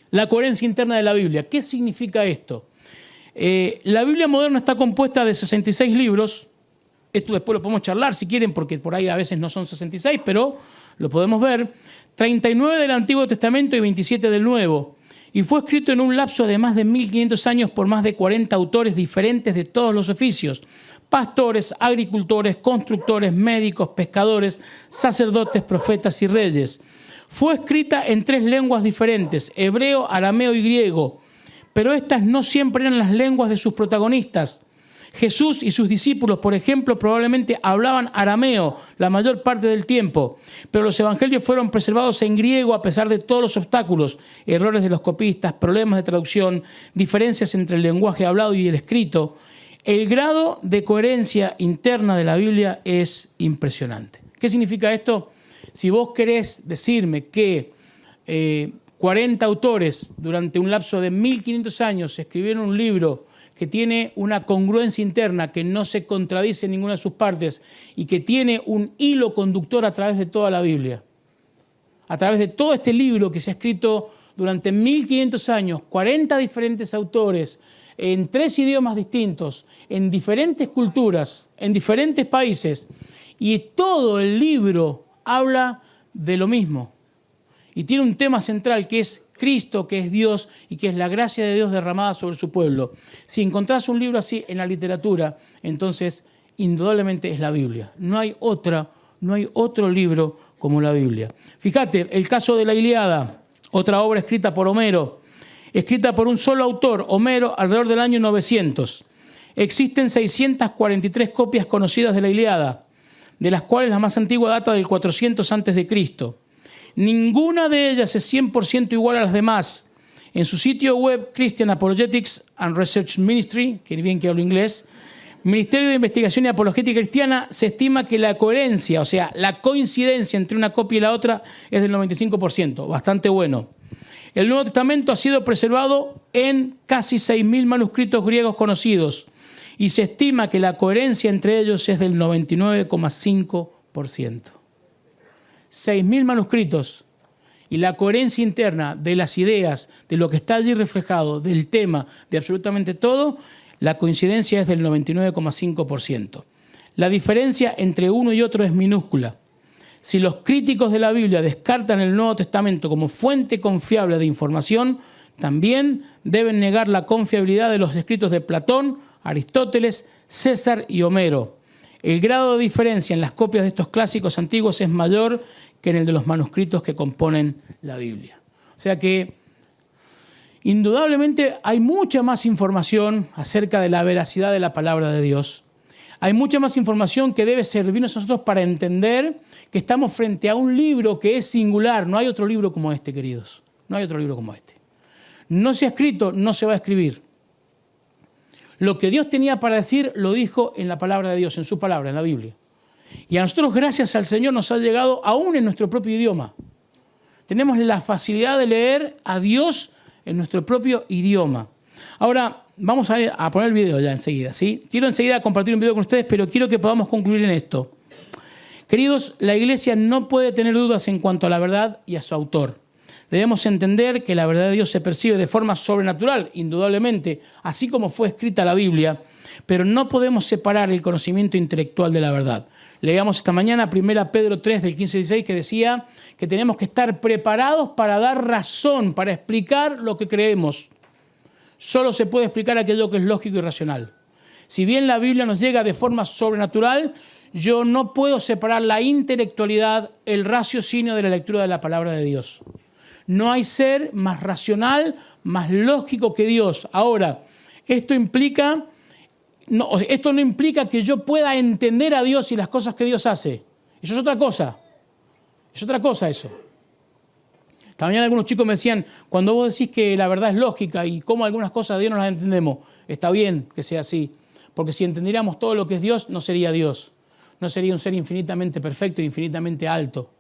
la coherencia interna de la Biblia. ¿Qué significa esto? La Biblia moderna está compuesta de 66 libros. Esto después lo podemos charlar si quieren, porque por ahí a veces no son 66, pero lo podemos ver. 39 del Antiguo Testamento y 27 del Nuevo. Y fue escrito en un lapso de más de 1500 años por más de 40 autores diferentes de todos los oficios. Pastores, agricultores, constructores, médicos, pescadores, sacerdotes, profetas y reyes. Fue escrita en 3 lenguas diferentes, hebreo, arameo y griego. Pero estas no siempre eran las lenguas de sus protagonistas. Jesús y sus discípulos, por ejemplo, probablemente hablaban arameo la mayor parte del tiempo, pero los evangelios fueron preservados en griego a pesar de todos los obstáculos, errores de los copistas, problemas de traducción, diferencias entre el lenguaje hablado y el escrito. El grado de coherencia interna de la Biblia es impresionante. ¿Qué significa esto? Si vos querés decirme que 40 autores durante un lapso de 1500 años escribieron un libro que tiene una congruencia interna, que no se contradice en ninguna de sus partes y que tiene un hilo conductor a través de toda la Biblia, a través de todo este libro que se ha escrito durante 1500 años, 40 diferentes autores, en 3 idiomas distintos, en diferentes culturas, en diferentes países, y todo el libro habla de lo mismo. Y tiene un tema central que es Cristo, que es Dios y que es la gracia de Dios derramada sobre su pueblo. Si encontrás un libro así en la literatura, entonces indudablemente es la Biblia. No hay otro libro como la Biblia. Fíjate, el caso de la Ilíada, otra obra escrita por Homero, escrita por un solo autor, Homero, alrededor del año 900. Existen 643 copias conocidas de la Ilíada, de las cuales la más antigua data del 400 a.C. Ninguna de ellas es 100% igual a las demás. En su sitio web Christian Apologetics and Research Ministry, que bien que hablo inglés, Ministerio de Investigación y Apologética Cristiana, se estima que la coherencia, o sea, la coincidencia entre una copia y la otra es del 95%, bastante bueno. El Nuevo Testamento ha sido preservado en casi 6.000 manuscritos griegos conocidos y se estima que la coherencia entre ellos es del 99,5%. 6.000 manuscritos y la coherencia interna de las ideas, de lo que está allí reflejado, del tema, de absolutamente todo, la coincidencia es del 99,5%. La diferencia entre uno y otro es minúscula. Si los críticos de la Biblia descartan el Nuevo Testamento como fuente confiable de información, también deben negar la confiabilidad de los escritos de Platón, Aristóteles, César y Homero. El grado de diferencia en las copias de estos clásicos antiguos es mayor que en el de los manuscritos que componen la Biblia. O sea que, indudablemente, hay mucha más información acerca de la veracidad de la palabra de Dios. Hay mucha más información que debe servirnos a nosotros para entender que estamos frente a un libro que es singular. No hay otro libro como este, queridos. No hay otro libro como este. No se ha escrito, no se va a escribir. Lo que Dios tenía para decir lo dijo en la palabra de Dios, en su palabra, en la Biblia. Y a nosotros, gracias al Señor, nos ha llegado aún en nuestro propio idioma. Tenemos la facilidad de leer a Dios en nuestro propio idioma. Ahora, vamos a poner el video ya enseguida, ¿sí? Quiero enseguida compartir un video con ustedes, pero quiero que podamos concluir en esto. Queridos, la Iglesia no puede tener dudas en cuanto a la verdad y a su autor. Debemos entender que la verdad de Dios se percibe de forma sobrenatural, indudablemente, así como fue escrita la Biblia, pero no podemos separar el conocimiento intelectual de la verdad. Leíamos esta mañana 1 Pedro 3, del 15 al 16, que decía que tenemos que estar preparados para dar razón, para explicar lo que creemos. Solo se puede explicar aquello que es lógico y racional. Si bien la Biblia nos llega de forma sobrenatural, yo no puedo separar la intelectualidad, el raciocinio de la lectura de la palabra de Dios. No hay ser más racional, más lógico que Dios. Ahora, esto no implica que yo pueda entender a Dios y las cosas que Dios hace. Eso es otra cosa. Es otra cosa eso. También algunos chicos me decían, cuando vos decís que la verdad es lógica y cómo algunas cosas de Dios no las entendemos, está bien que sea así. Porque si entendiéramos todo lo que es Dios, no sería Dios. No sería un ser infinitamente perfecto e infinitamente alto.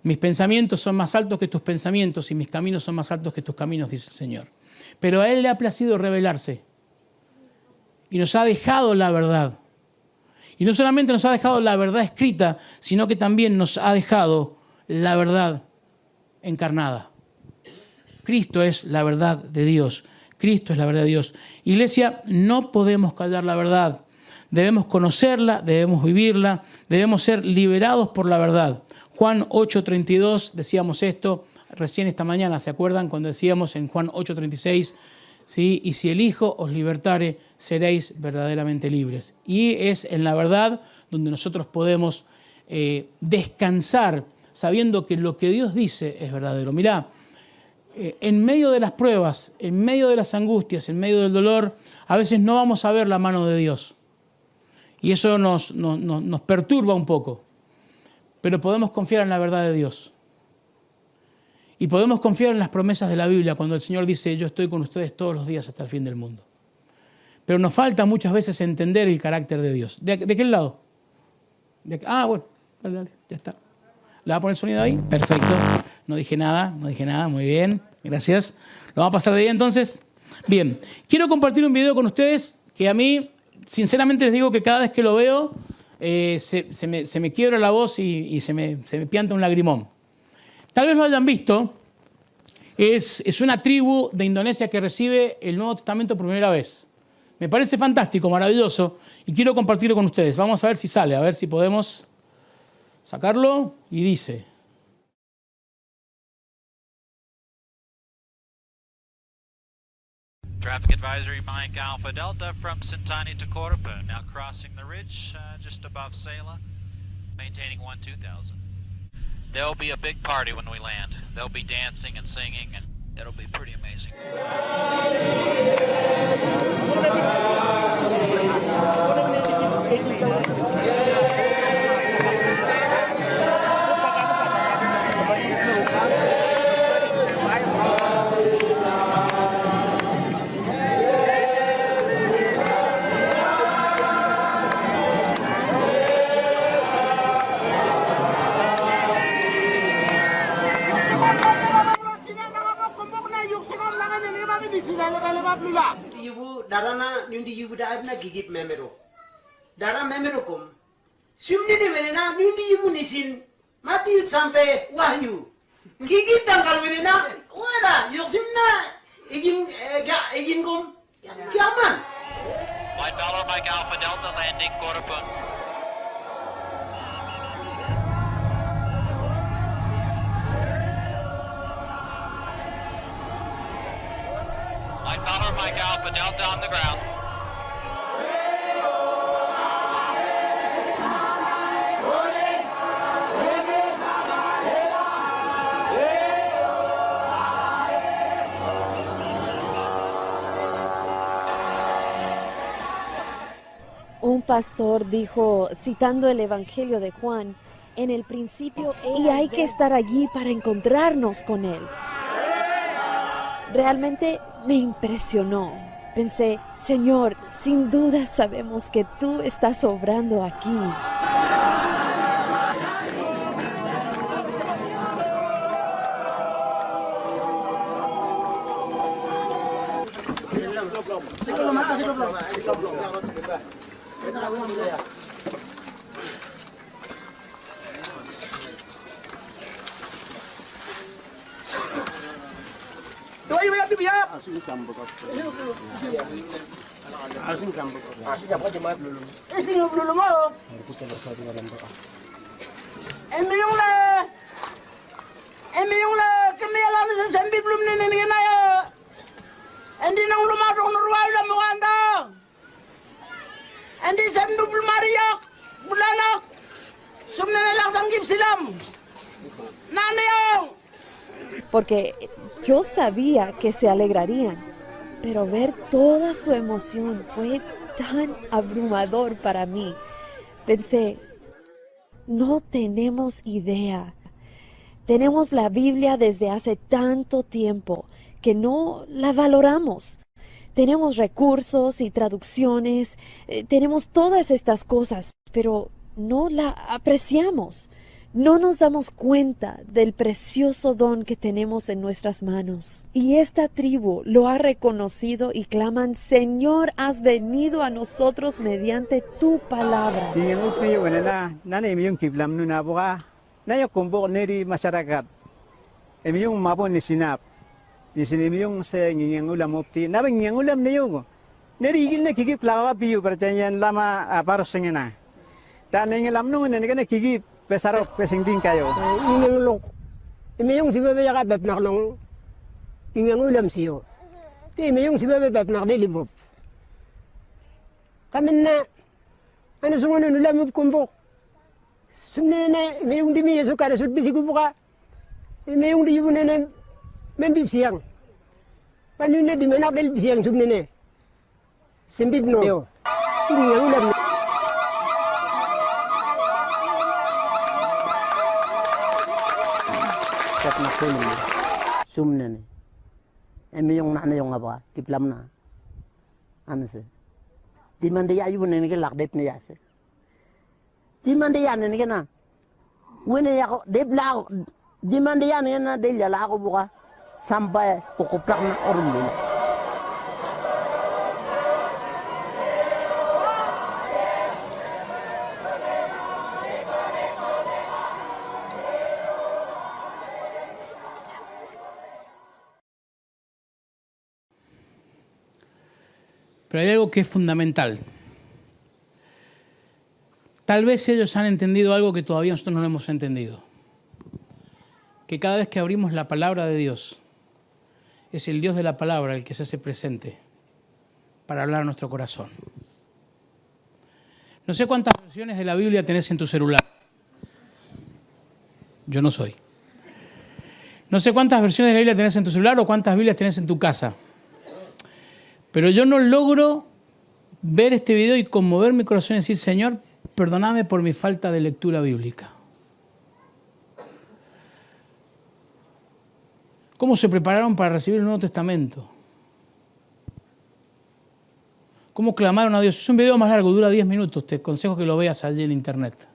Mis pensamientos son más altos que tus pensamientos y mis caminos son más altos que tus caminos, dice el Señor. Pero a Él le ha placido revelarse. Y nos ha dejado la verdad. Y no solamente nos ha dejado la verdad escrita, sino que también nos ha dejado la verdad encarnada. Cristo es la verdad de Dios. Cristo es la verdad de Dios. Iglesia, no podemos callar la verdad. Debemos conocerla, debemos vivirla, debemos ser liberados por la verdad. Juan 8:32, decíamos esto recién esta mañana, ¿se acuerdan? Cuando decíamos en Juan 8:36, ¿sí? Y si el Hijo os libertare, seréis verdaderamente libres. Y es en la verdad donde nosotros podemos descansar, sabiendo que lo que Dios dice es verdadero. Mirá, en medio de las pruebas, en medio de las angustias, en medio del dolor, a veces no vamos a ver la mano de Dios. Y eso nos perturba un poco. Pero podemos confiar en la verdad de Dios. Y podemos confiar en las promesas de la Biblia cuando el Señor dice, yo estoy con ustedes todos los días hasta el fin del mundo. Pero nos falta muchas veces entender el carácter de Dios. ¿De qué lado? Bueno, dale, ya está. ¿Le va a poner el sonido ahí? Perfecto. No dije nada, muy bien, gracias. ¿Lo vamos a pasar de ahí entonces? Bien, quiero compartir un video con ustedes que a mí, sinceramente les digo que cada vez que lo veo, se me quiebra la voz y se me pianta un lagrimón. Tal vez lo hayan visto, es una tribu de Indonesia que recibe el Nuevo Testamento por primera vez. Me parece fantástico, maravilloso, y quiero compartirlo con ustedes. Vamos a ver si sale, a ver si podemos sacarlo, y dice... Traffic advisory Mike Alpha Delta from Sintani to Corupa, now crossing the ridge just above Sela, maintaining 1-2000. There'll be a big party when we land. They'll be dancing and singing, and it'll be pretty amazing. Darana nyundi yibu da abna gigit memero. Dara memero kom. Sumni ni venena nyundi yibu nisin. Mati yut sampai wahyu. Gigit tangkal venena. Wala yoksimna egin kom. Kiaman. White Valor Mike Alpha Delta landing Corupa. White Valor Mike Alpha Delta on the ground. Un pastor dijo, citando el Evangelio de Juan, en el principio y hay que estar allí para encontrarnos con Él. Realmente me impresionó. Pensé, Señor, sin duda sabemos que tú estás obrando aquí. Porque yo sabía que se alegrarían, pero ver toda su emoción fue tan abrumador para mí. Pensé, no tenemos idea. Tenemos la Biblia desde hace tanto tiempo que no la valoramos. Tenemos recursos y traducciones, tenemos todas estas cosas, pero no la apreciamos. No nos damos cuenta del precioso don que tenemos en nuestras manos. Y esta tribu lo ha reconocido y claman, Señor, has venido a nosotros mediante tu palabra. Pesarok pesingding kayo. Ingelok. Imeyong si bebe yaka beb nak nong ingelulam siyo. Ti imeyong si bebe beb nak delimop. Kamin na ano sungon ulam kumbok. Sumne na imeyong di mi yesu kada sut bisi kubuka. Imeyong di yubune na membib siang. Panu na di menak del siang sumne na. Sembib no. Yo. Ingelulam. Sumne emi yung na yung apa diplam na ano se di man de ayu ne ke lak dep ne ya se di man de ya ne ke na wene ya ko dep la di man de ya ne na de ya la ko buka sampai pokok na orum ni. Pero hay algo que es fundamental. Tal vez ellos han entendido algo que todavía nosotros no lo hemos entendido. Que cada vez que abrimos la palabra de Dios, es el Dios de la palabra el que se hace presente para hablar a nuestro corazón. No sé cuántas versiones de la Biblia tenés en tu celular. Yo no soy. No sé cuántas versiones de la Biblia tenés en tu celular o cuántas Biblias tenés en tu casa. Pero yo no logro ver este video y conmover mi corazón y decir, Señor, perdóname por mi falta de lectura bíblica. ¿Cómo se prepararon para recibir el Nuevo Testamento? ¿Cómo clamaron a Dios? Es un video más largo, dura 10 minutos. Te aconsejo que lo veas allí en internet.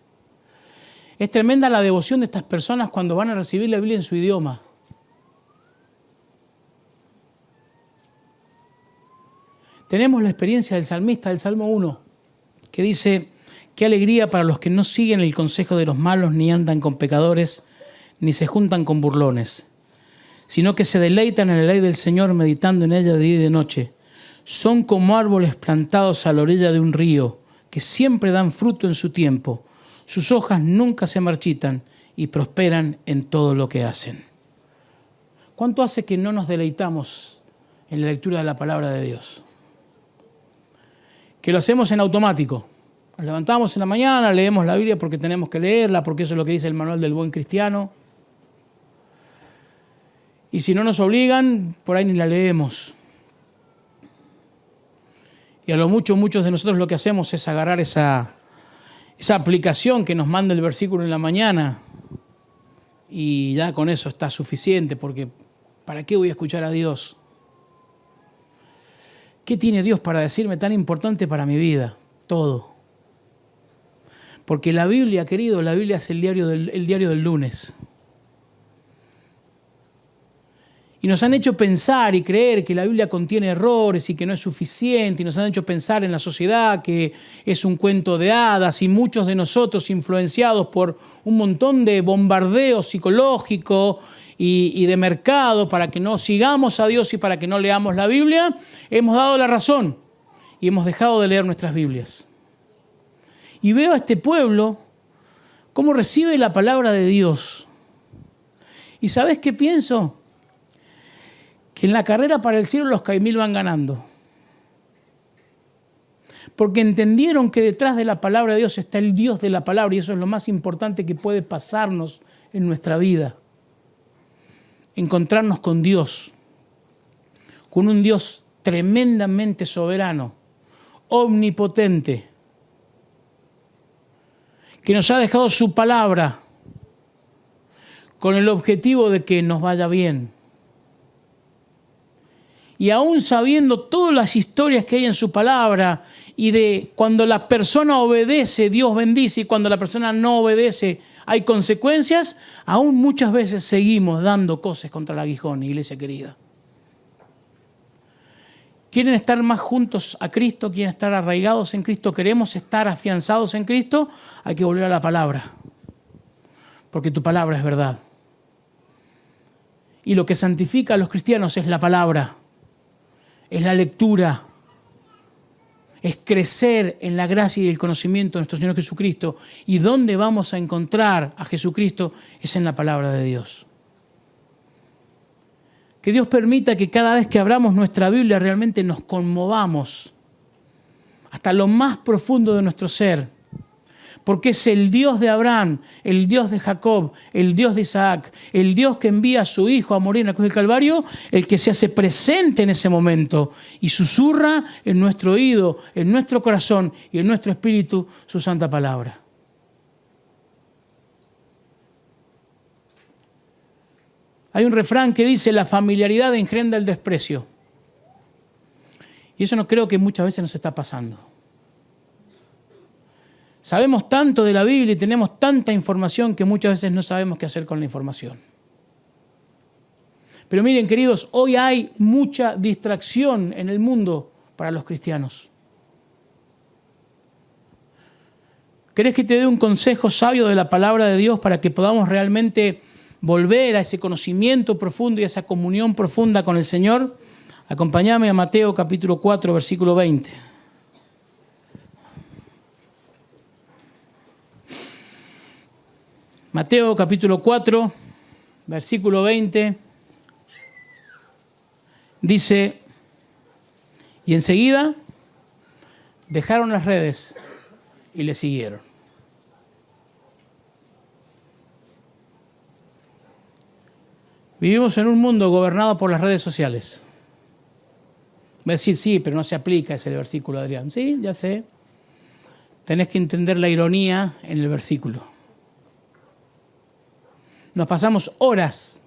Es tremenda la devoción de estas personas cuando van a recibir la Biblia en su idioma. Tenemos la experiencia del salmista del Salmo 1, que dice, qué alegría para los que no siguen el consejo de los malos, ni andan con pecadores, ni se juntan con burlones, sino que se deleitan en la ley del Señor, meditando en ella de día y de noche. Son como árboles plantados a la orilla de un río, que siempre dan fruto en su tiempo. Sus hojas nunca se marchitan y prosperan en todo lo que hacen. ¿Cuánto hace que no nos deleitamos en la lectura de la palabra de Dios? Que lo hacemos en automático. Nos levantamos en la mañana, leemos la Biblia porque tenemos que leerla, porque eso es lo que dice el manual del buen cristiano. Y si no nos obligan, por ahí ni la leemos. Y a lo mucho, muchos de nosotros lo que hacemos es agarrar esa aplicación que nos manda el versículo en la mañana y ya con eso está suficiente, porque ¿para qué voy a escuchar a Dios? ¿Qué tiene Dios para decirme tan importante para mi vida? Todo. Porque la Biblia, querido, la Biblia es el diario del lunes. Y nos han hecho pensar y creer que la Biblia contiene errores y que no es suficiente. Y nos han hecho pensar en la sociedad que es un cuento de hadas. Y muchos de nosotros, influenciados por un montón de bombardeo psicológico y de mercado para que no sigamos a Dios y para que no leamos la Biblia, hemos dado la razón y hemos dejado de leer nuestras Biblias. Y veo a este pueblo cómo recibe la palabra de Dios. ¿Y sabes qué pienso? Que en la carrera para el cielo los Caimil van ganando. Porque entendieron que detrás de la palabra de Dios está el Dios de la palabra y eso es lo más importante que puede pasarnos en nuestra vida. Encontrarnos con Dios, con un Dios tremendamente soberano, omnipotente, que nos ha dejado su palabra con el objetivo de que nos vaya bien. Y aún sabiendo todas las historias que hay en su palabra y de cuando la persona obedece, Dios bendice, y cuando la persona no obedece, hay consecuencias, aún muchas veces seguimos dando cosas contra el aguijón, iglesia querida. ¿Quieren estar más juntos a Cristo? ¿Quieren estar arraigados en Cristo? ¿Queremos estar afianzados en Cristo? Hay que volver a la palabra, porque tu palabra es verdad. Y lo que santifica a los cristianos es la palabra. Es la lectura, es crecer en la gracia y el conocimiento de nuestro Señor Jesucristo. ¿Y dónde vamos a encontrar a Jesucristo? Es en la palabra de Dios. Que Dios permita que cada vez que abramos nuestra Biblia realmente nos conmovamos hasta lo más profundo de nuestro ser. Porque es el Dios de Abraham, el Dios de Jacob, el Dios de Isaac, el Dios que envía a su Hijo a morir en la cruz del Calvario, el que se hace presente en ese momento y susurra en nuestro oído, en nuestro corazón y en nuestro espíritu su santa palabra. Hay un refrán que dice: la familiaridad engendra el desprecio. Y eso no creo que muchas veces nos está pasando. Sabemos tanto de la Biblia y tenemos tanta información que muchas veces no sabemos qué hacer con la información. Pero miren, queridos, hoy hay mucha distracción en el mundo para los cristianos. ¿Querés que te dé un consejo sabio de la palabra de Dios para que podamos realmente volver a ese conocimiento profundo y a esa comunión profunda con el Señor? Acompáñame a Mateo capítulo 4, versículo 20. Mateo capítulo 4, versículo 20, dice: y enseguida dejaron las redes y le siguieron. Vivimos en un mundo gobernado por las redes sociales. Va a decir, sí, pero no se aplica ese versículo, Adrián. Sí, ya sé. Tenés que entender la ironía en el versículo. Nos pasamos horas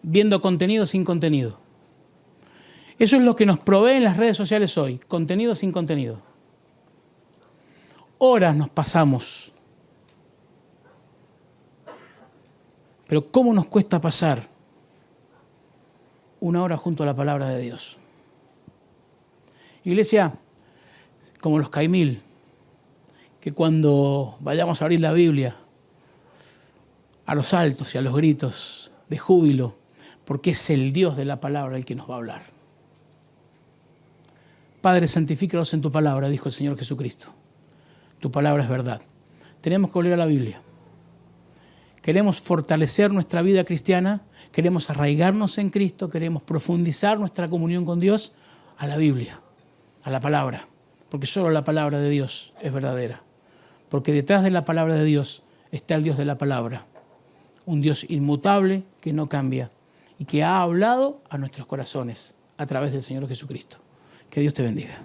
viendo contenido sin contenido. Eso es lo que nos proveen las redes sociales hoy, contenido sin contenido. Horas nos pasamos. Pero ¿cómo nos cuesta pasar una hora junto a la palabra de Dios? Iglesia, como los Caimil, que cuando vayamos a abrir la Biblia, a los saltos y a los gritos de júbilo, porque es el Dios de la palabra el que nos va a hablar. Padre, santifícalos en tu palabra, dijo el Señor Jesucristo. Tu palabra es verdad. Tenemos que volver a la Biblia. Queremos fortalecer nuestra vida cristiana, queremos arraigarnos en Cristo, queremos profundizar nuestra comunión con Dios a la Biblia, a la palabra, porque solo la palabra de Dios es verdadera. Porque detrás de la palabra de Dios está el Dios de la palabra. Un Dios inmutable que no cambia y que ha hablado a nuestros corazones a través del Señor Jesucristo. Que Dios te bendiga.